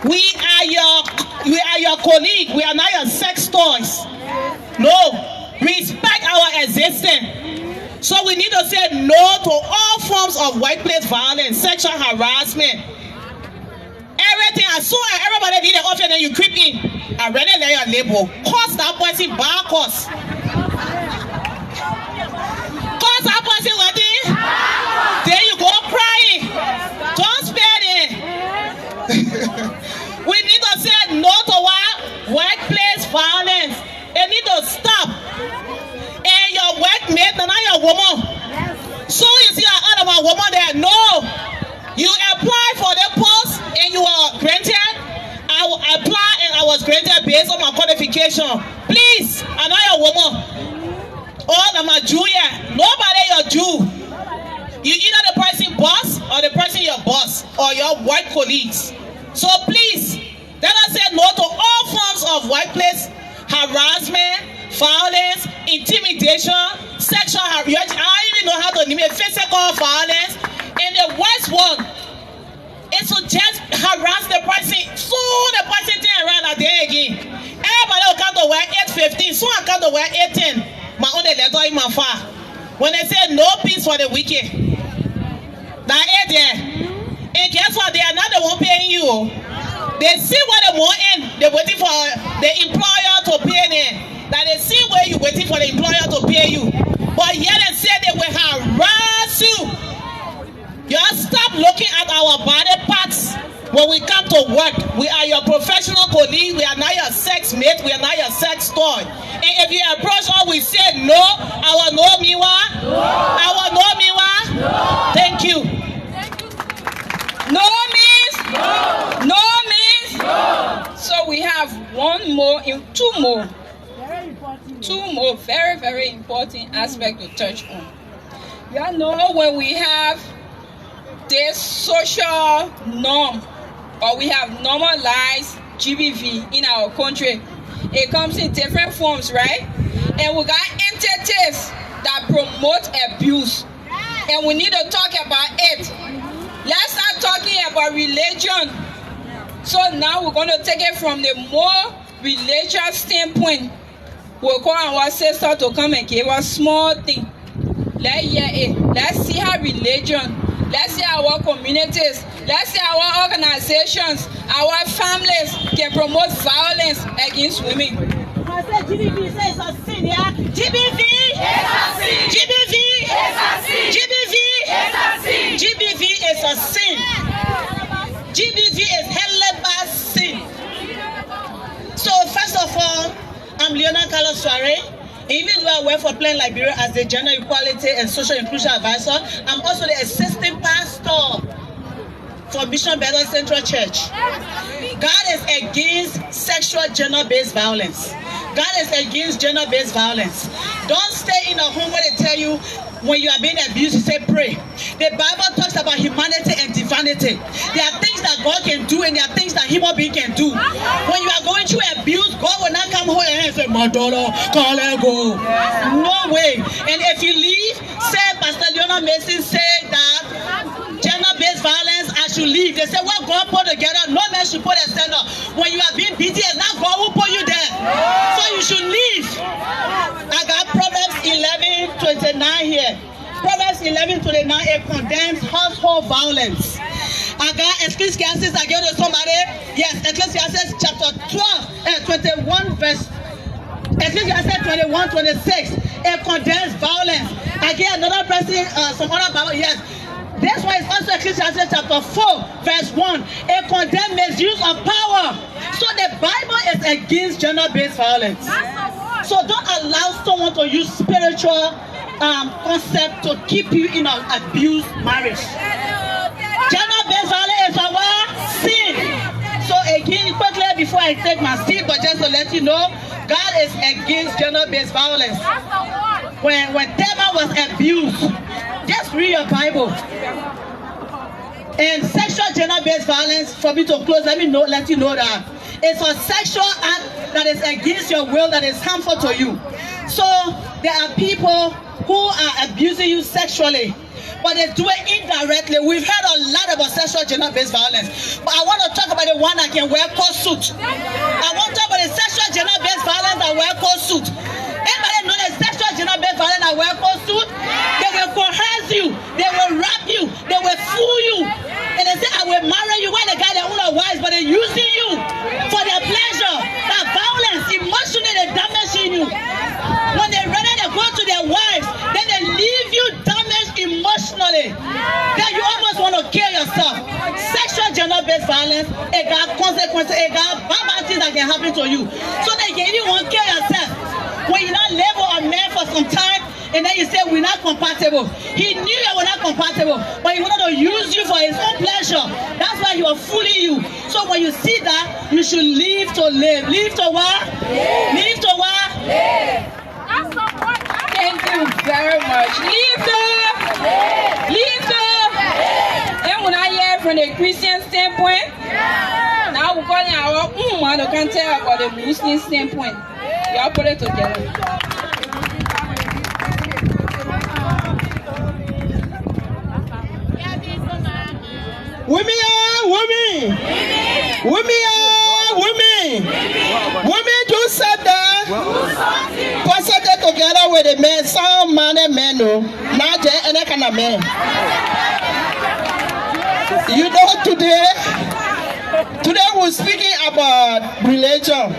We are your colleague. We are not your sex toys. No. Respect our existence. So we need to say no to all forms of workplace violence, sexual harassment. Everything, as soon as everybody did it off and then you creep in. I already lay your label. Cost that person bar cost. Cost that person what it? Then you go crying. Don't spare it. We need to say no to what? Workplace violence. It need to stop. And your workmate, not your woman. So you see another woman there. No. You apply for the post and you are granted. I will apply and I was granted based on my qualification. Please, I'm not your woman. Or I'm a Jew here. Nobody your Jew. You either the person boss or the person your boss or your work colleagues. So please, let us say no to all forms of workplace harassment, violence, intimidation, sexual harassment. I don't even know how to name it. Physical violence. And the worst one is to just harass the person. So the person turn around at the end again. Everybody will come to work 8:15. So I come to work 8:10. My own letter in my far. When they say no peace for the wicked, that ain't there. And guess what? They are not the one paying you. They see what they want in. They're waiting for the employer to pay them. That they see where you're waiting for the employer to pay you. But yet they say they will harass you. Just stop looking at our body parts when we come to work. We are your professional colleague. We are not your sex mate. We are not your sex toy. And if you approach us, we say no. Our no miwa. No. Our no miwa. No. Thank you. No means no. No means no. So we have two more very, very important aspects to touch on. You know, when we have this social norm, or we have normalized GBV in our country, it comes in different forms, right? And we got entities that promote abuse, and we need to talk about it. Let's start talking about religion. So now we're going to take it from the more religious standpoint. We'll call our sister to come and give us small thing. Let's hear it. Let's see how religion, let's see our communities, let's see our organizations, our families can promote violence against women. I said GBV is a sin, yeah? GBV is a sin. GBV is a sin. GBV is a sin. GBV is a sin. GBV is hell sin. So first of all, I'm Leonard Carlos Soare. Even though I work for Plan Liberia as the Gender Equality and Social Inclusion Advisor, I'm also the assistant pastor for for Mission Bethel Central Church. God is against sexual gender-based violence. God is against gender-based violence. Don't stay in a home where they tell you when you are being abused, you say pray. The Bible talks about humanity and divinity. There are things that God can do and there are things that human being can do. When you are going through abuse, God will not come home and say, my daughter, call her go. No way. And if you leave, say Pastor Leonard Mason said that gender-based violence, I should leave. They say, well, God put together, no man should put a stand up. When you are being beaten, it's not God who put you there. So you should leave. I got Proverbs 11:29 here. Proverbs 11:29, it condemns household violence. I got Ecclesiastes, I gave to somebody. Yes, Ecclesiastes chapter 21 verse. Ecclesiastes 21:26, it condemns violence. I get another person, some other Bible, yes. This one is also Ecclesiastes chapter 4 verse 1. It condemns misuse of power. So the Bible is against gender-based violence. So don't allow someone to use spiritual concept to keep you in an abused marriage. Gender-based violence is our sin. So again, quickly before I take my seat, but just to let you know, God is against gender-based violence. When Tema was abused, just read your Bible. And sexual gender-based violence, for me to close, let you know that it's a sexual act that is against your will, that is harmful to you. So there are people who are abusing you sexually, but they do it indirectly. We've heard a lot about sexual gender-based violence, but I want to talk about the one that can wear coat suit. I want to talk about the sexual gender-based violence that wear coat suit. Anybody know the sexual gender-based violence that wear coat suit? They will coerce you, they will rap you, they will fool you, and they say, I will marry you when the guy they own a wife, but they're using you for their pleasure. That violence, emotionally, they're damaging you. When they're ready to go to their wives, then they leave you damaged emotionally. Then you almost want to kill yourself. Sexual gender-based violence, it got consequences, it got bad things that can happen to you. So they can even want to kill yourself. When you not live with a man for some time, and then you say we're not compatible. He knew you were not compatible, but he wanted to use you for his own pleasure. That's why he was fooling you. So when you see that, you should leave to live. Leave to what? Live. Leave to what? Live. Thank you very much. Leave them. Leave them. And when I hear from the Christian standpoint, now we're calling our I can't tell about the Muslim standpoint. Y'all put it together. Women are women. Women are women. Women do something. Put it together with the men. Some man and men, no. Not just any kind of man. You know, today we're speaking about religion.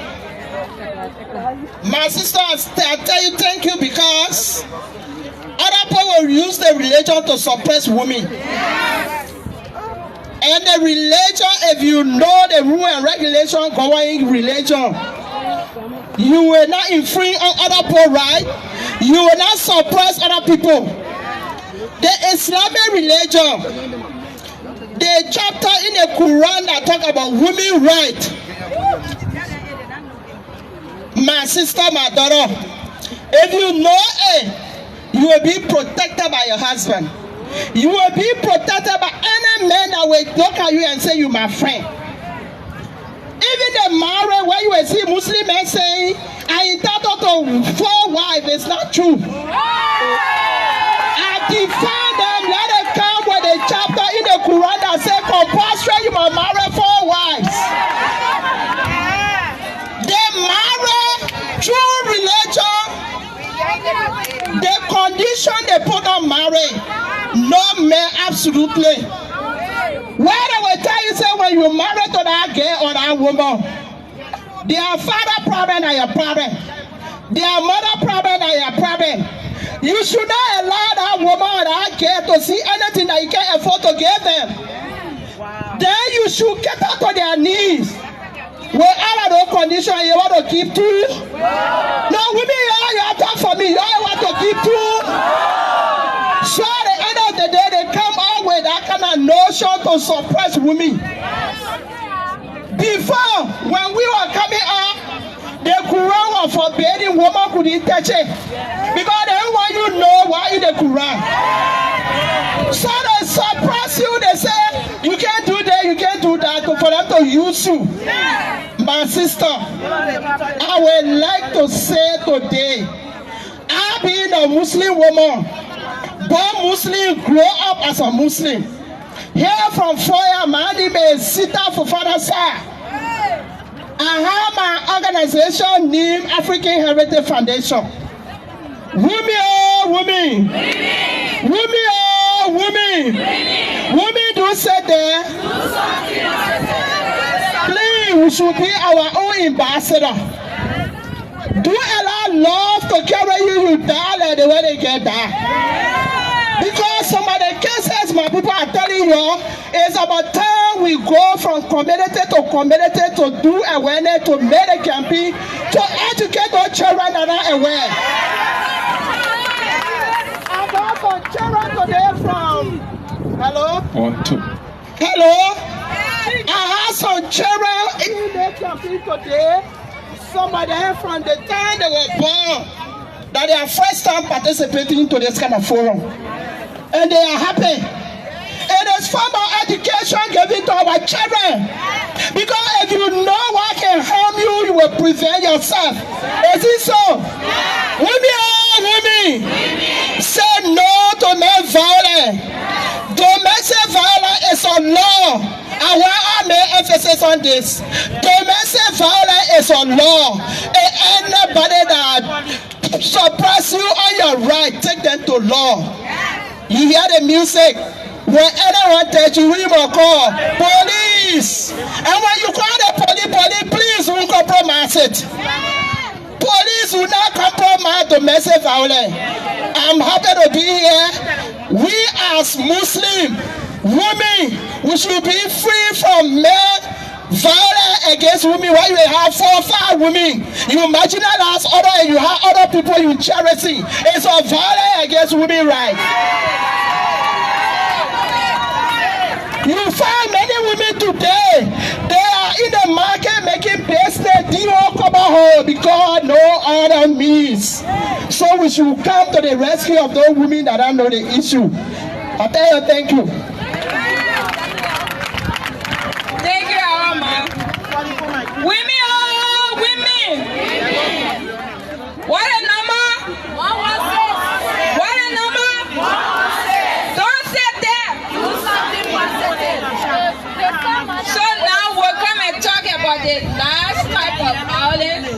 My sister, I tell you thank you, because other people will use the religion to suppress women. And the religion, if you know the rule and regulation going in religion, you will not infringe on other people's rights. You will not suppress other people. The Islamic religion, the chapter in the Quran that talk about women's rights. My sister, my daughter, if you know it, you will be protected by your husband. You will be protected by any man that will look at you and say, you my friend. Even the marriage where you will see Muslim men saying, I entitled to 4 wives, it's not true. I defy them, let it come with a chapter in the Quran that says compulsory you must marry 4 wives. They marry through religion. The condition they put on marriage, no man, absolutely. Where they will tell you, say, when you marry to that girl or that woman, their father problem and your problem, their mother problem and your problem. You should not allow that woman or that girl to see anything that you can't afford to give them. Wow. Then you should get out to their knees. With all of those conditions, you want to keep true? No, women, you are talking for me. You want to keep true? So at the end of the day, they come out with with that kind of notion to suppress women. Before, when we were coming up, the Quran was forbidding women couldn't touch it. Because they want you to know why in the Quran. So they suppress you, they say, you can't do that, you can't do that, for them to use you. My sister, I would like to say today, I being a Muslim woman, born Muslim, grow up as a Muslim. Here from Foya, my name is Sita for Father Sir. I have my organization named African Heritage Foundation. Women, oh women. Women, oh women. Women do say there. Please, we should be our own ambassador. Do allow love to carry you down like the way they get down. Because some of the cases my people are telling you is about time we go from community to do awareness, to make a campaign, to educate those children that are aware. I got some children today from, hello? 1, 2. Hello? I have some children in the campaign today. Somebody from the time they were born, that they are first time participating to this kind of forum. And they are happy. It is formal education given to our children. Because if you know what can harm you, you will prevent yourself. Is it so? Women, oh women, say no to domestic violence. Domestic violence is a law. And why I make emphasis on this? Domestic violence is a law. And anybody that suppress you on your right, take them to law. You hear the music. When anyone tells you, we will call police. And when you call the police, please don't compromise it. Police will not compromise domestic violence. I'm happy to be here. We as Muslim women, we should be free from men violence against women. Why you have 4 or 5 women, you marginalize other and you have other people you cherishing. It's a violence against women, right? You find many women today, they are in the market making business, because no other means. So we should come to the rescue of those women that don't know the issue. I tell you, thank you. Thank you, Arama. Women, oh, women. What a number? 116. What a number? 116. Don't sit there. Do something positive. So now we'll come and talk about the last type of violence.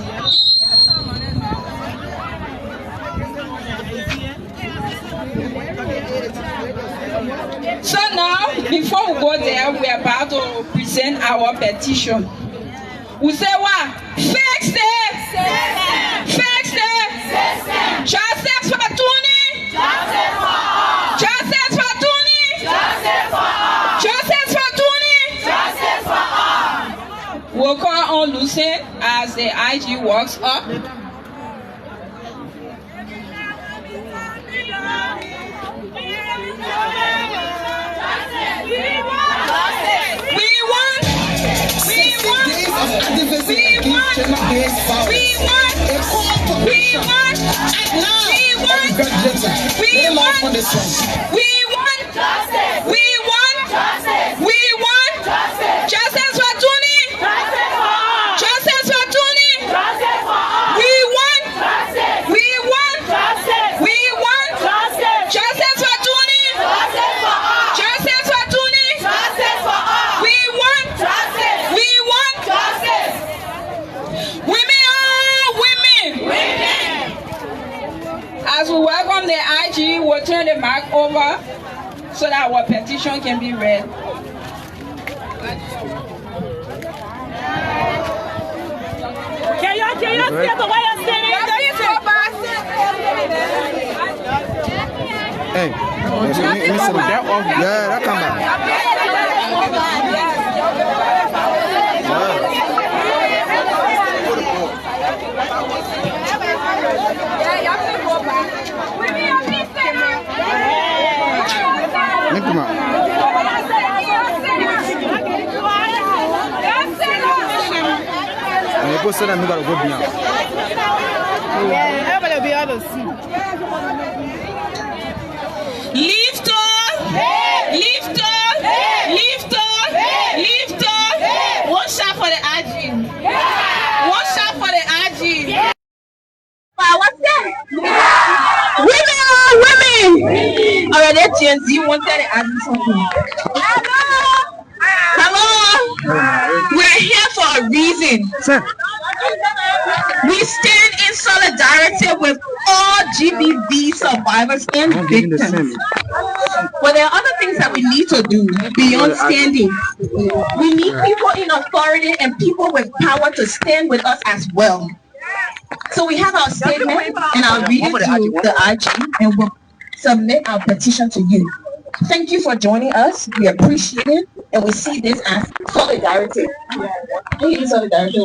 So now, before we go there, we are about to present our petition. We say what? Fix it! Fix it! Justice for Toni! Justice for all! Justice for Toni! Justice for all! Justice for Toni! Justice for all! We'll call on Lucien as the IG walks up. As we welcome the IG, we'll turn the mic over so that our petition can be read. Can you see the way I'm standing? Hey, yeah, that come back. Come on. go sit and we gotta go beyond. Yeah, everybody will be able to see. Lift up! Lift up! Lift up! Lift up! One shot for the RG. One shot for the RG. What's that? Women are women! Alright, that's Gen Z. One that RG something. Hello! We're here for a reason. We stand in solidarity with all GBV survivors and victims. But there are other things that we need to do beyond standing. We need people in authority and people with power to stand with us as well. So we have our statement and I'll read it to the IG and we'll submit our petition to you. Thank you for joining us. We appreciate it and we see this as solidarity. Solidarity.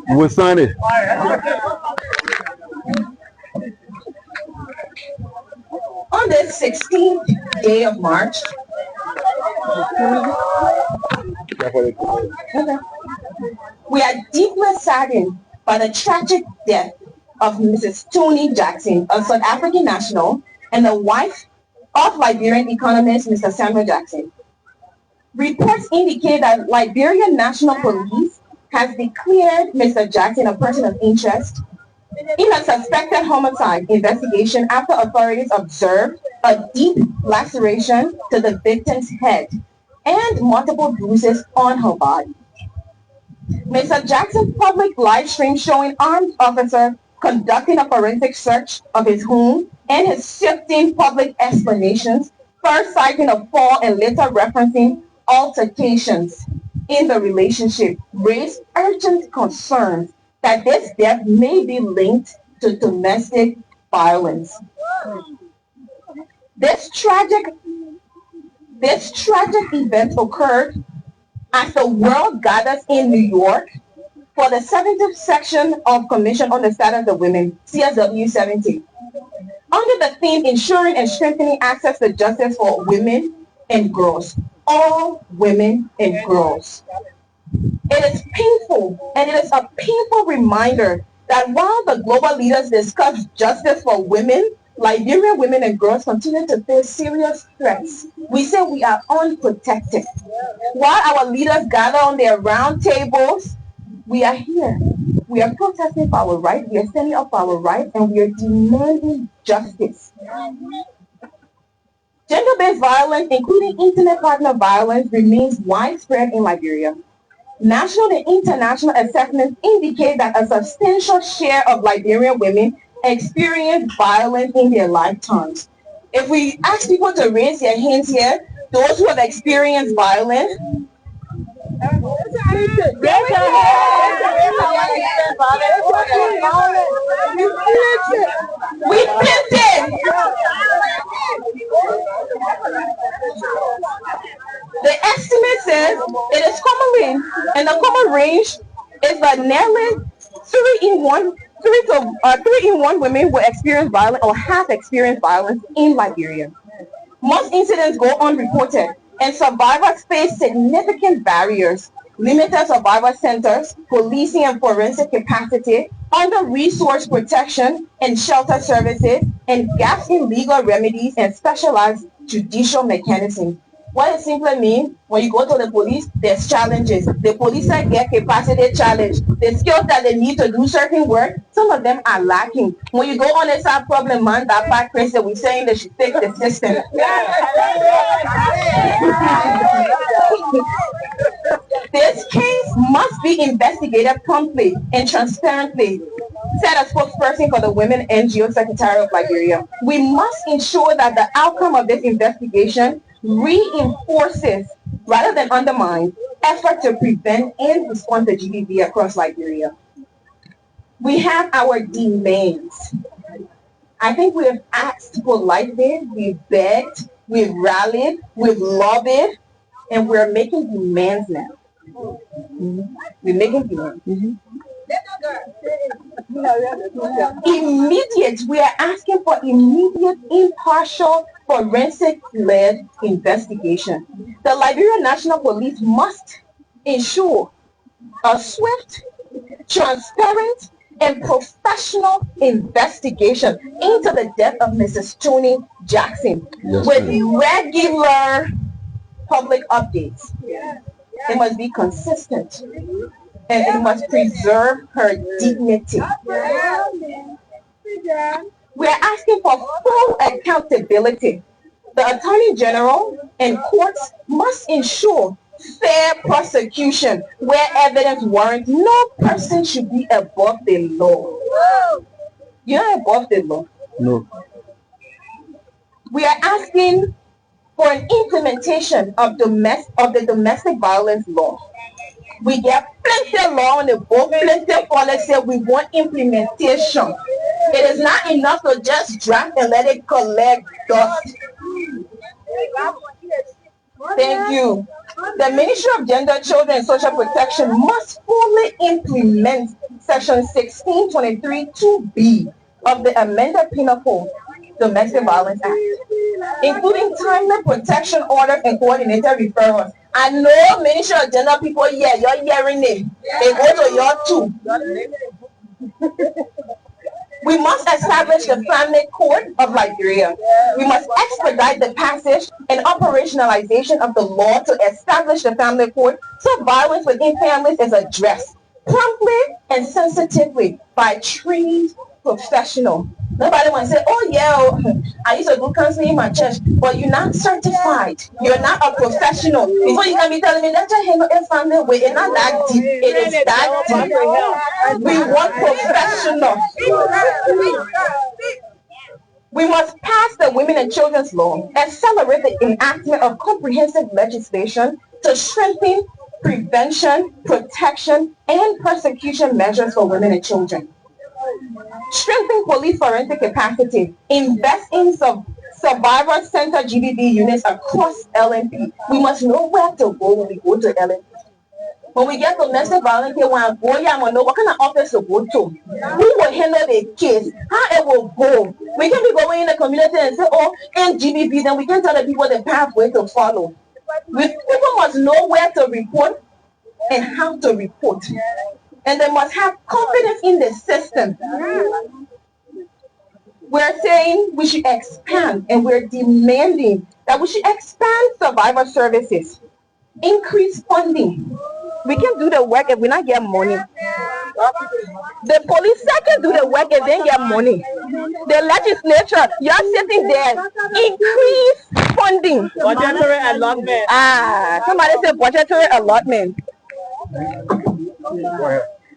We'll sign it. On the 16th day of March, we are deeply saddened by the tragic death of Mrs. Toni Jackson, a South African national and the wife of Liberian economist Mr. Samuel Jackson. Reports indicate that Liberia National Police has declared Mr. Jackson a person of interest in a suspected homicide investigation after authorities observed a deep laceration to the victim's head and multiple bruises on her body. Mr. Jackson's public live stream showing armed officers conducting a forensic search of his home and his shifting public explanations, first citing a fall and later referencing altercations in the relationship, raised urgent concerns that this death may be linked to domestic violence. This tragic event occurred as the world gathers in New York for the 70th section of Commission on the Status of Women, CSW 70. Under the theme, ensuring and strengthening access to justice for women and girls, all women and girls. It is painful, and it is a painful reminder that while the global leaders discuss justice for women, Liberian women and girls continue to face serious threats. We say we are unprotected. While our leaders gather on their round tables, we are here. We are protesting for our rights, we are standing up for our rights, and we are demanding justice. Gender-based violence, including intimate partner violence, remains widespread in Liberia. National and international assessments indicate that a substantial share of Liberian women experience violence in their lifetimes. If we ask people to raise their hands here, those who have experienced violence, we pinned it. The estimate says it is commonly, and the common range is that nearly 3 in 1 women will experience violence or have experienced violence in Liberia. Most incidents go unreported, and survivors face significant barriers, limited survivor centers, policing and forensic capacity, under-resourced protection and shelter services, and gaps in legal remedies and specialized judicial mechanisms. What it simply means, when you go to the police, there's challenges. The police get capacity challenge. The skills that they need to do certain work, some of them are lacking. When you go on a side problem, man, that part crazy, we're saying they should fix the system. This case must be investigated promptly and transparently, said a spokesperson for the Women NGO Secretary of Liberia. We must ensure that the outcome of this investigation reinforces, rather than undermines, effort to prevent and respond to GBV across Liberia. We have our demands. I think we have asked politely, we've begged, we've rallied, we've lobbied, and we're making demands now. We're making demands. Immediate, we are asking for immediate, impartial, forensic-led investigation. The Liberia National Police must ensure a swift, transparent, and professional investigation into the death of Mrs. Toni Jackson with regular public updates. It must be consistent and it must preserve her dignity. We are asking for full accountability. The Attorney General and courts must ensure fair prosecution where evidence warrants. No person should be above the law. You're not above the law. No. We are asking for an implementation of the domestic violence law. We get plenty of law on the book, plenty of policy. We want implementation. It is not enough to just draft and let it collect dust. Thank you. The Ministry of Gender, Children and Social Protection must fully implement Section 1623 2B of the amended Penal Code Domestic Violence Act, including timely protection orders and coordinated referrals. I know Ministry of Gender people here, you're hearing it. They go to your too. We must establish the Family Court of Liberia. We must expedite the passage and operationalization of the law to establish the Family Court so violence within families is addressed promptly and sensitively by trained professionals. Nobody wants to say, oh yeah, I used to do counseling in my church, but you're not certified. You're not a professional. Before you can be telling me that you handle a family way, it's not that deep. It is that deep. We want professionals. We must pass the Women and Children's Law, accelerate the enactment of comprehensive legislation to strengthen prevention, protection, and persecution measures for women and children. Strengthen police forensic capacity. Invest in survivor center GBV units across LNP. We must know where to go when we go to LNP. When we get domestic violence, we want to know what kind of office to go to. Who will handle the case? How it will go? We can be going in the community and say, oh, in GBV, then we can tell the people the pathway to follow. People must know where to report and how to report. And they must have confidence in the system. We're saying we should expand, and we're demanding that we should expand survivor services, increase funding. We can do the work if we not get money. The police can do the work if they get money. The legislature, you're sitting there, increase funding. Budgetary allotment. Somebody said budgetary allotment.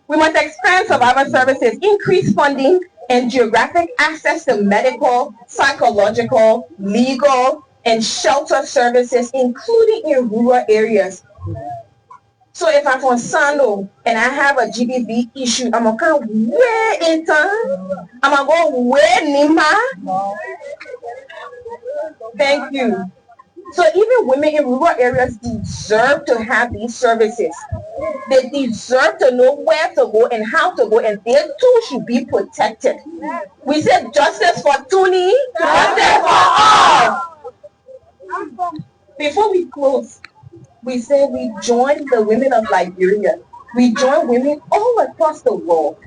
We must expand survivor services, increase funding, and geographic access to medical, psychological, legal, and shelter services, including in rural areas. So if I'm from Sando and I have a GBV issue, I'm going to come way in time. I'm going to go way Nima. Thank you. So even women in rural areas deserve to have these services. They deserve to know where to go and how to go, and they too should be protected. We said justice for Toni, justice for all. Before we close, we say we join the women of Liberia. We join women all across the world.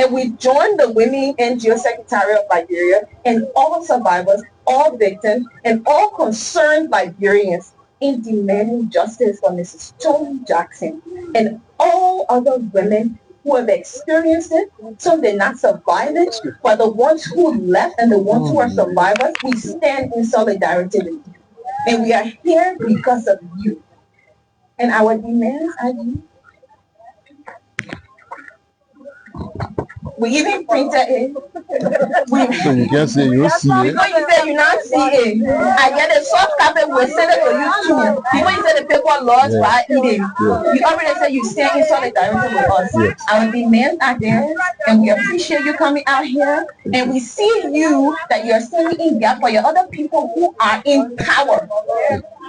And we join the Women NGO Secretariat of Liberia and all survivors, all victims, and all concerned Liberians in demanding justice for Mrs. Toni Jackson and all other women who have experienced it. Some did not survive it, but the ones who left and the ones who are survivors, we stand in solidarity with you. And we are here because of you. And our demands are you. We even printed it. So you can say you see it. Before you say you not see it, I get a soft copy, we'll send it to you too. Before you say the paper lost, right? You already said you stand in solidarity with us. Yes. Our demands are there, and we appreciate you coming out here. And we see you that you're standing in gap for your other people who are in power.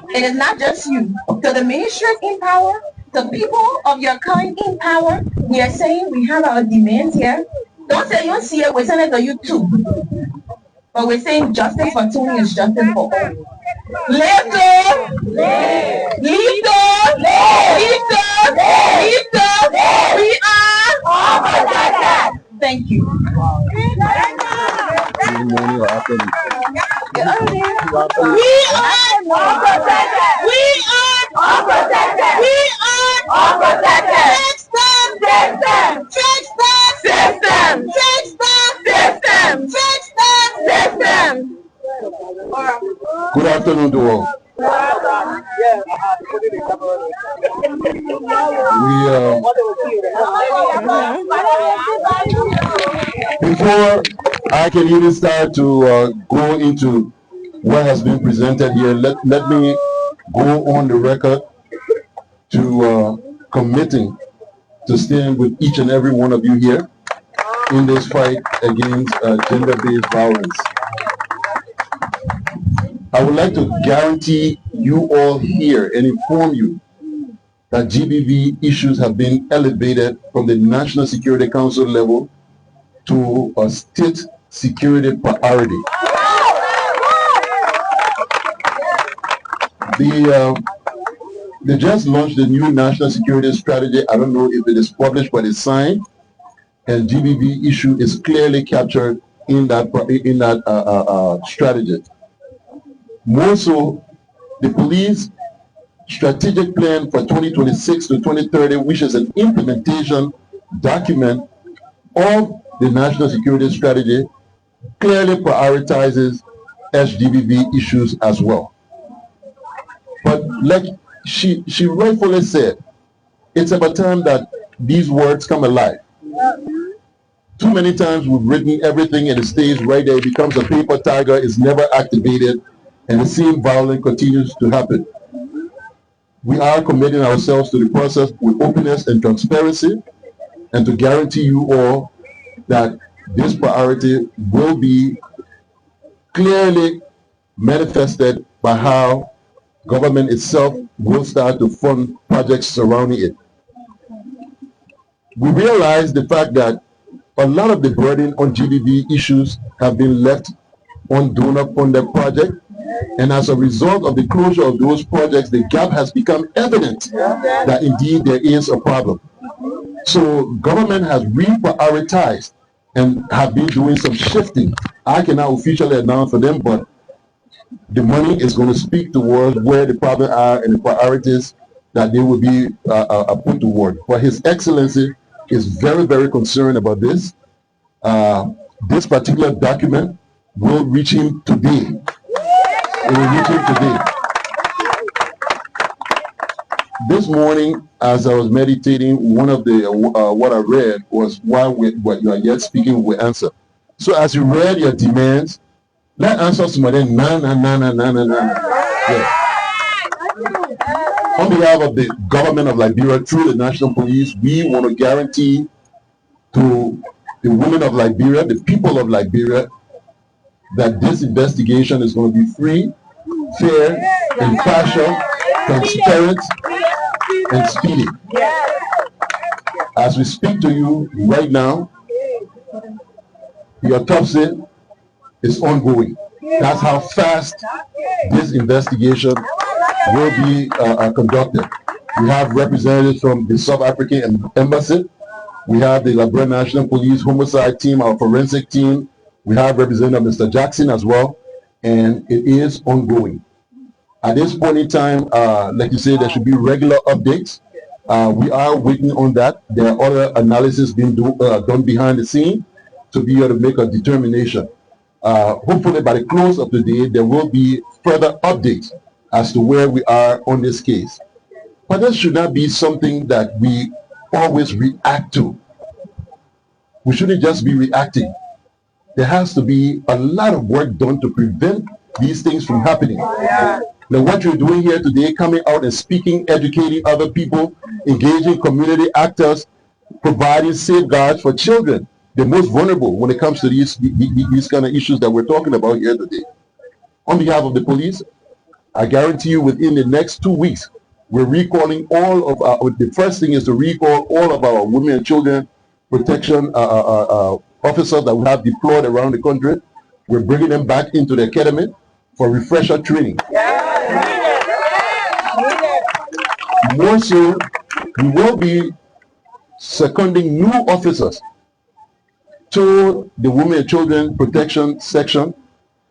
It is not just you. So the ministry is in power. The people of your kind in power, we are saying we have our demands here. Don't say you don't see it, we send it to you too. but we're saying justice for Toni is justice for all. Live to live. Leave to leave to leave to. We are unprotected. Thank you. Morning or afternoon. We are unprotected. We are unprotected. We are unprotected. Fix the system. Fix the system. Fix the system. Fix the system. Good afternoon to all. Before I can even start to go into what has been presented here, let me go on the record to committing to stand with each and every one of you here in this fight against gender-based violence. I would like to guarantee you all here and inform you that GBV issues have been elevated from the National Security Council level to a state security priority. They just launched the new national security strategy. I don't know if it is published, but it's signed, and GBV issue is clearly captured in that strategy. More so, the police strategic plan for 2026 to 2030, which is an implementation document of the national security strategy, clearly prioritizes SGBV issues as well. But like she rightfully said, it's about time that these words come alive. Too many times we've written everything and it stays right there, it becomes a paper tiger, it's never activated, and the same violence continues to happen. We are committing ourselves to the process with openness and transparency, and to guarantee you all that this priority will be clearly manifested by how government itself will start to fund projects surrounding it. We realize the fact that a lot of the burden on GBV issues have been left on donor-funded projects, and as a result of the closure of those projects, the gap has become evident that indeed there is a problem. So government has reprioritized and have been doing some shifting. I cannot officially announce for them, but the money is going to speak towards where the problems are and the priorities that they will be put toward. But His Excellency is very, very concerned about this. This particular document will reach him today. It will reach him today. This morning, as I was meditating, one of the what I read was while what you are yet speaking will answer. So as you read your demands, let answer some of them. Na. Yeah. On behalf of the government of Liberia, through the National Police, we want to guarantee to the women of Liberia, the people of Liberia, that this investigation is going to be free, fair, impartial, transparent, and speedy. As we speak to you right now, the autopsy is ongoing. That's how fast this investigation will be conducted. We have representatives from the South African Embassy. We have the Liberia National Police homicide team, our forensic team. We have Representative Mr. Jackson as well, and it is ongoing. At this point in time, like you say, there should be regular updates. We are waiting on that. There are other analysis being done behind the scene to be able to make a determination. Hopefully by the close of the day, there will be further updates as to where we are on this case. But this should not be something that we always react to. We shouldn't just be reacting. There has to be a lot of work done to prevent these things from happening. Now, what you're doing here today, coming out and speaking, educating other people, engaging community actors, providing safeguards for children, the most vulnerable when it comes to these kind of issues that we're talking about here today. On behalf of the police, I guarantee you within the next 2 weeks, we're recalling all of our, the first thing is to recall all of our women and children protection officers that we have deployed around the country. We're bringing them back into the academy for refresher training. More so, we will be seconding new officers to the Women and Children Protection section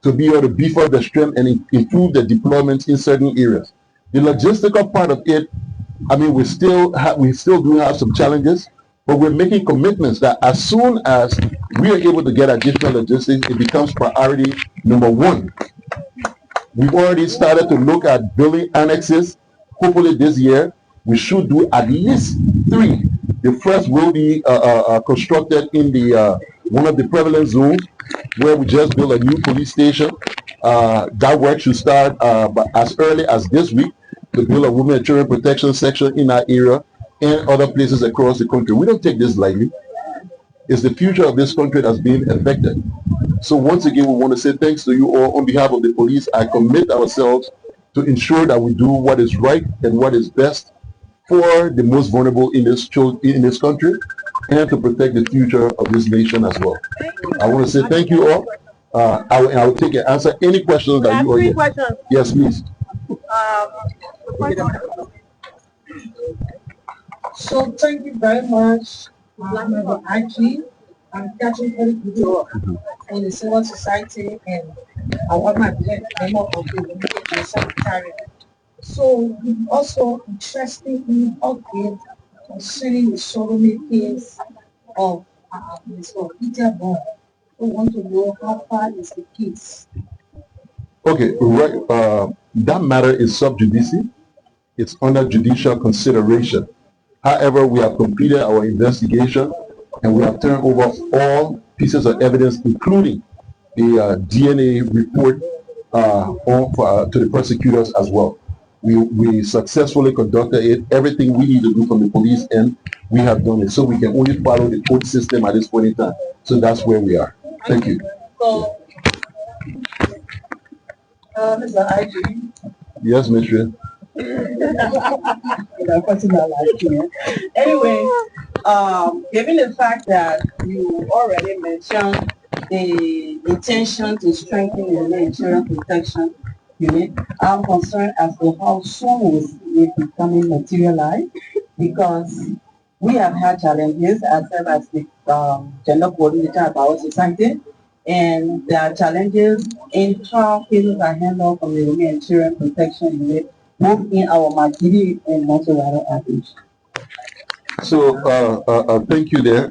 to be able to beef up the strength and improve the deployment in certain areas. The logistical part of it, I mean, we still do have some challenges, but we're making commitments that as soon as we are able to get additional logistics, it becomes priority number one. We've already started to look at building annexes. Hopefully this year, we should do at least 3. The first will be constructed in the one of the prevalent zones where we just built a new police station. That work should start but as early as this week to build a women and children protection section in that area and other places across the country. We don't take this lightly. It's the future of this country that's being affected. So once again, we want to say thanks to you all. On behalf of the police, I commit ourselves to ensure that we do what is right and what is best for the most vulnerable in this country and to protect the future of this nation as well. I want to say thank you all. I will take and answer any questions that you all have. Yes, please. So thank you very much, Member IG. I'm catching very good work in the civil society, and I want my member of the secretary. So we also interestingly update concerning the sodomy case of Mr. Peter Bond. We want to know how far is the case. Okay, right. That matter is sub judice. It's under judicial consideration. However, we have completed our investigation and we have turned over all pieces of evidence, including the DNA report to the prosecutors as well. We successfully conducted it. Everything we need to do from the police end, we have done it. So we can only follow the court system at this point in time. So that's where we are. Thank you. So, Mr. IG. Yes, Mr. Anyway, given the fact that you already mentioned the intention to strengthen the Nigerian protection unit, I'm concerned as to how soon will it becoming materialized, because we have had challenges as well as the gender coordinator of our society, and there are challenges in how cases are handled from the Women and Children Protection Unit, both in our Magidi and Monrovia outreach. So thank you there.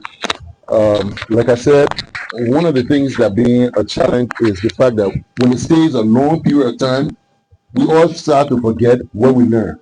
Like I said, one of the things that being a challenge is the fact that when it stays a long period of time, we all start to forget what we learned.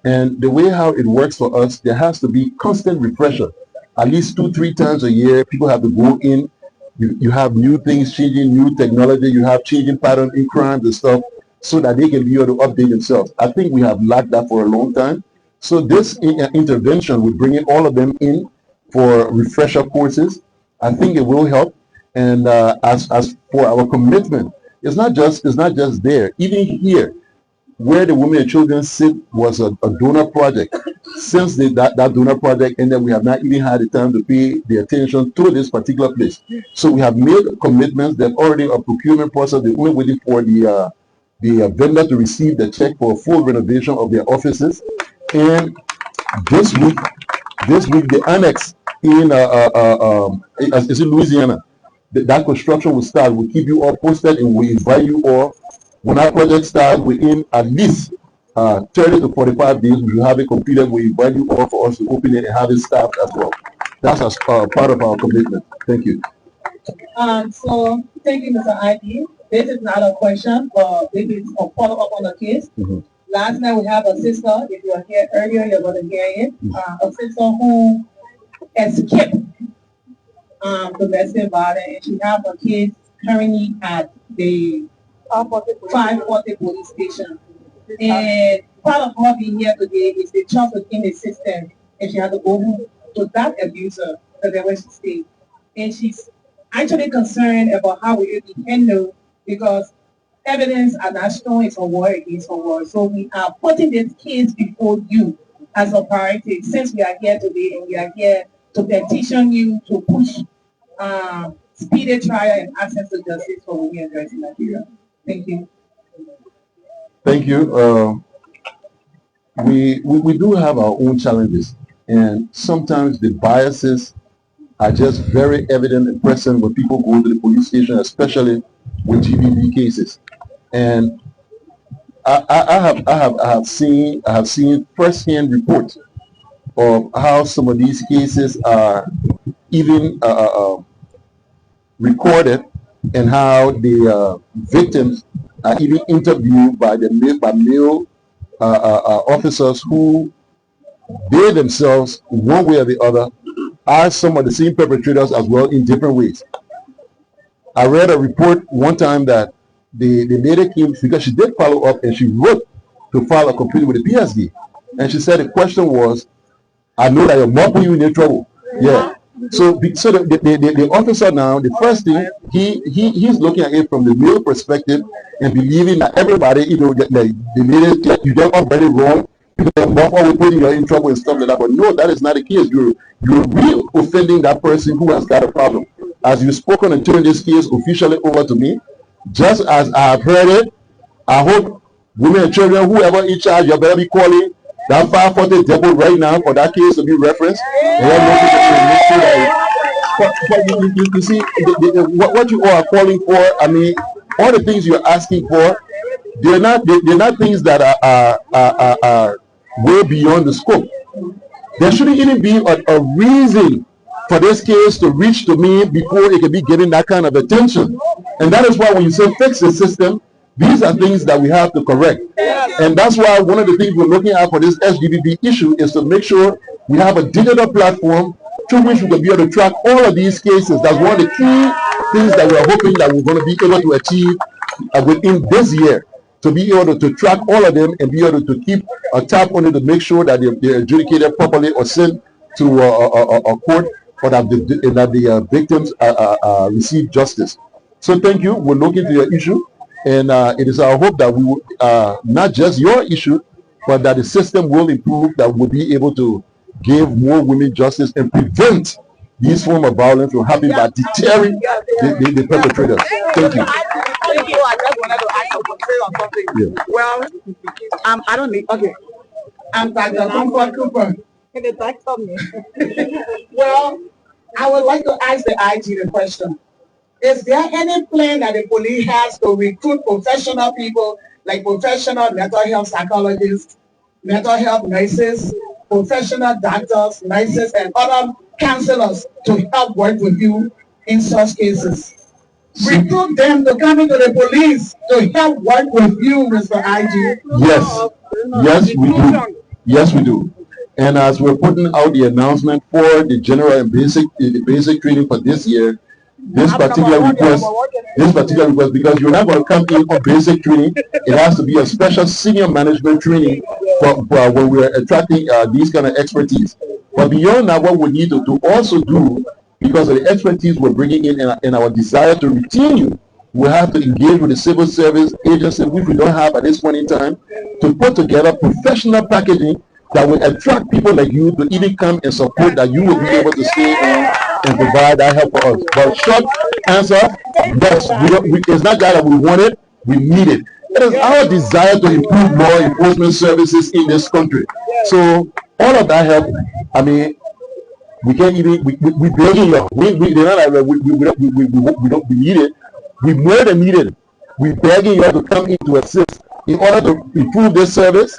And the way how it works for us, there has to be constant refresher. At least 2-3 times a year, people have to go in. You have new things changing, new technology, you have changing pattern in crimes and stuff, so that they can be able to update themselves. I think we have lacked that for a long time. So this intervention with bringing all of them in for refresher courses, I think it will help. And as for our commitment, it's not just there. Even here, where the Women and Children sit was a donor project. Since that donor project ended, we have not even had the time to pay the attention to this particular place. So we have made commitments that already a procurement process. They're only waiting for the vendor to receive the check for a full renovation of their offices. And this week the annex in Louisiana, that construction will start. We'll keep you all posted and we invite you all. When our project starts, within at least 30 to 45 days, we will have it completed. We invite you all for us to open it and have it staffed as well. That's as part of our commitment. Thank you. So thank you, Mr. ID. This is not a question, but this is a follow-up on the case. Last night we have a sister, if you were here earlier, you're going to hear it, a sister who escaped domestic violence, and she has a case currently at the 540 police station. And part of her being here today is the trust within the system, and she had to go home to that abuser because that's where she stayed. And she's actually concerned about how we will be handled, because evidence are not showing it's a war against a war. So we are putting this case before you as a priority, since we are here today, and we are here to petition you to push speedy trial and access to justice for women and girls in Nigeria. Thank you. Thank you. We do have our own challenges, and sometimes the biases are just very evident and present when people go to the police station, especially with GBV cases. And I have seen first-hand reports of how some of these cases are even recorded, and how the victims are even interviewed by male officers who they themselves, one way or the other, are some of the same perpetrators as well in different ways. I read a report one time that the lady came because she did follow up, and she wrote to file a complaint with the PSD, and she said the question was, I know that your mom put you in trouble. Yeah. So the officer now, the first thing, he's looking at it from the male perspective and believing that everybody, you know, the lady, you done already wrong, your mom always putting you in trouble and stuff like that. But no, that is not the case. You're really offending that person who has got a problem. As you've spoken and turned this case officially over to me, just as I have heard it, I hope women and children, whoever in charge, you better be calling that 540 depot right now for that case to be referenced. You see, what you all are calling for, I mean, all the things you're asking for, they're not things that are way beyond the scope. There shouldn't even be a reason for this case to reach to me before it can be getting that kind of attention. And that is why when you say fix the system, these are things that we have to correct. And that's why one of the things we're looking at for this SGBV issue is to make sure we have a digital platform through which we can be able to track all of these cases. That's one of the key things that we're hoping that we're going to be able to achieve within this year, to be able to track all of them and be able to keep a tap on it to make sure that they're adjudicated properly or sent to a court, or that the victims receive justice. So thank you. We'll look into your issue. And it is our hope that we will, not just your issue, but that the system will improve, that we'll be able to give more women justice and prevent these forms of violence from happening by deterring the perpetrators. Thank you. I just wanted to ask you on something. Yeah. Well, I don't need, okay. I'm Dr. Cooper. Well, I would like to ask the IG the question. Is there any plan that the police has to recruit professional people, like professional mental health psychologists, mental health nurses, professional doctors, nurses, and other counselors to help work with you in such cases? Recruit them to come into the police to help work with you, Mr. IG. Yes, we do. Yes, we do. And as we're putting out the announcement for the general and basic training for this year, this particular request, because you're not going to come in for basic training, it has to be a special senior management training for when we're attracting these kind of expertise. But beyond that, what we need to also do, because of the expertise we're bringing in and our desire to retain you, we have to engage with the civil service agency, which we don't have at this point in time, to put together professional packaging that will attract people like you to even come and support, that you will be able to stay in and provide that help for us. But short answer, yes, it's not that we want it, we need it. It is our desire to improve law enforcement services in this country. So all of that help, I mean, we can't even, we begging you. We need it. We more than need it. We begging you to come in to assist. In order to improve this service,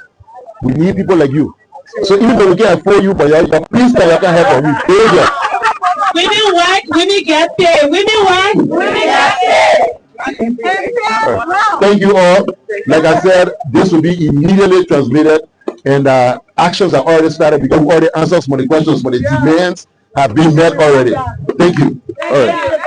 we need people like you. So even though we can't afford you, but please tell you can help us. We beg you. Women work, women get paid. Women work, women get paid. Thank you all. Like I said, this will be immediately transmitted, and actions are already started because we already answered some of the questions, but the demands have been met already. Thank you. All right.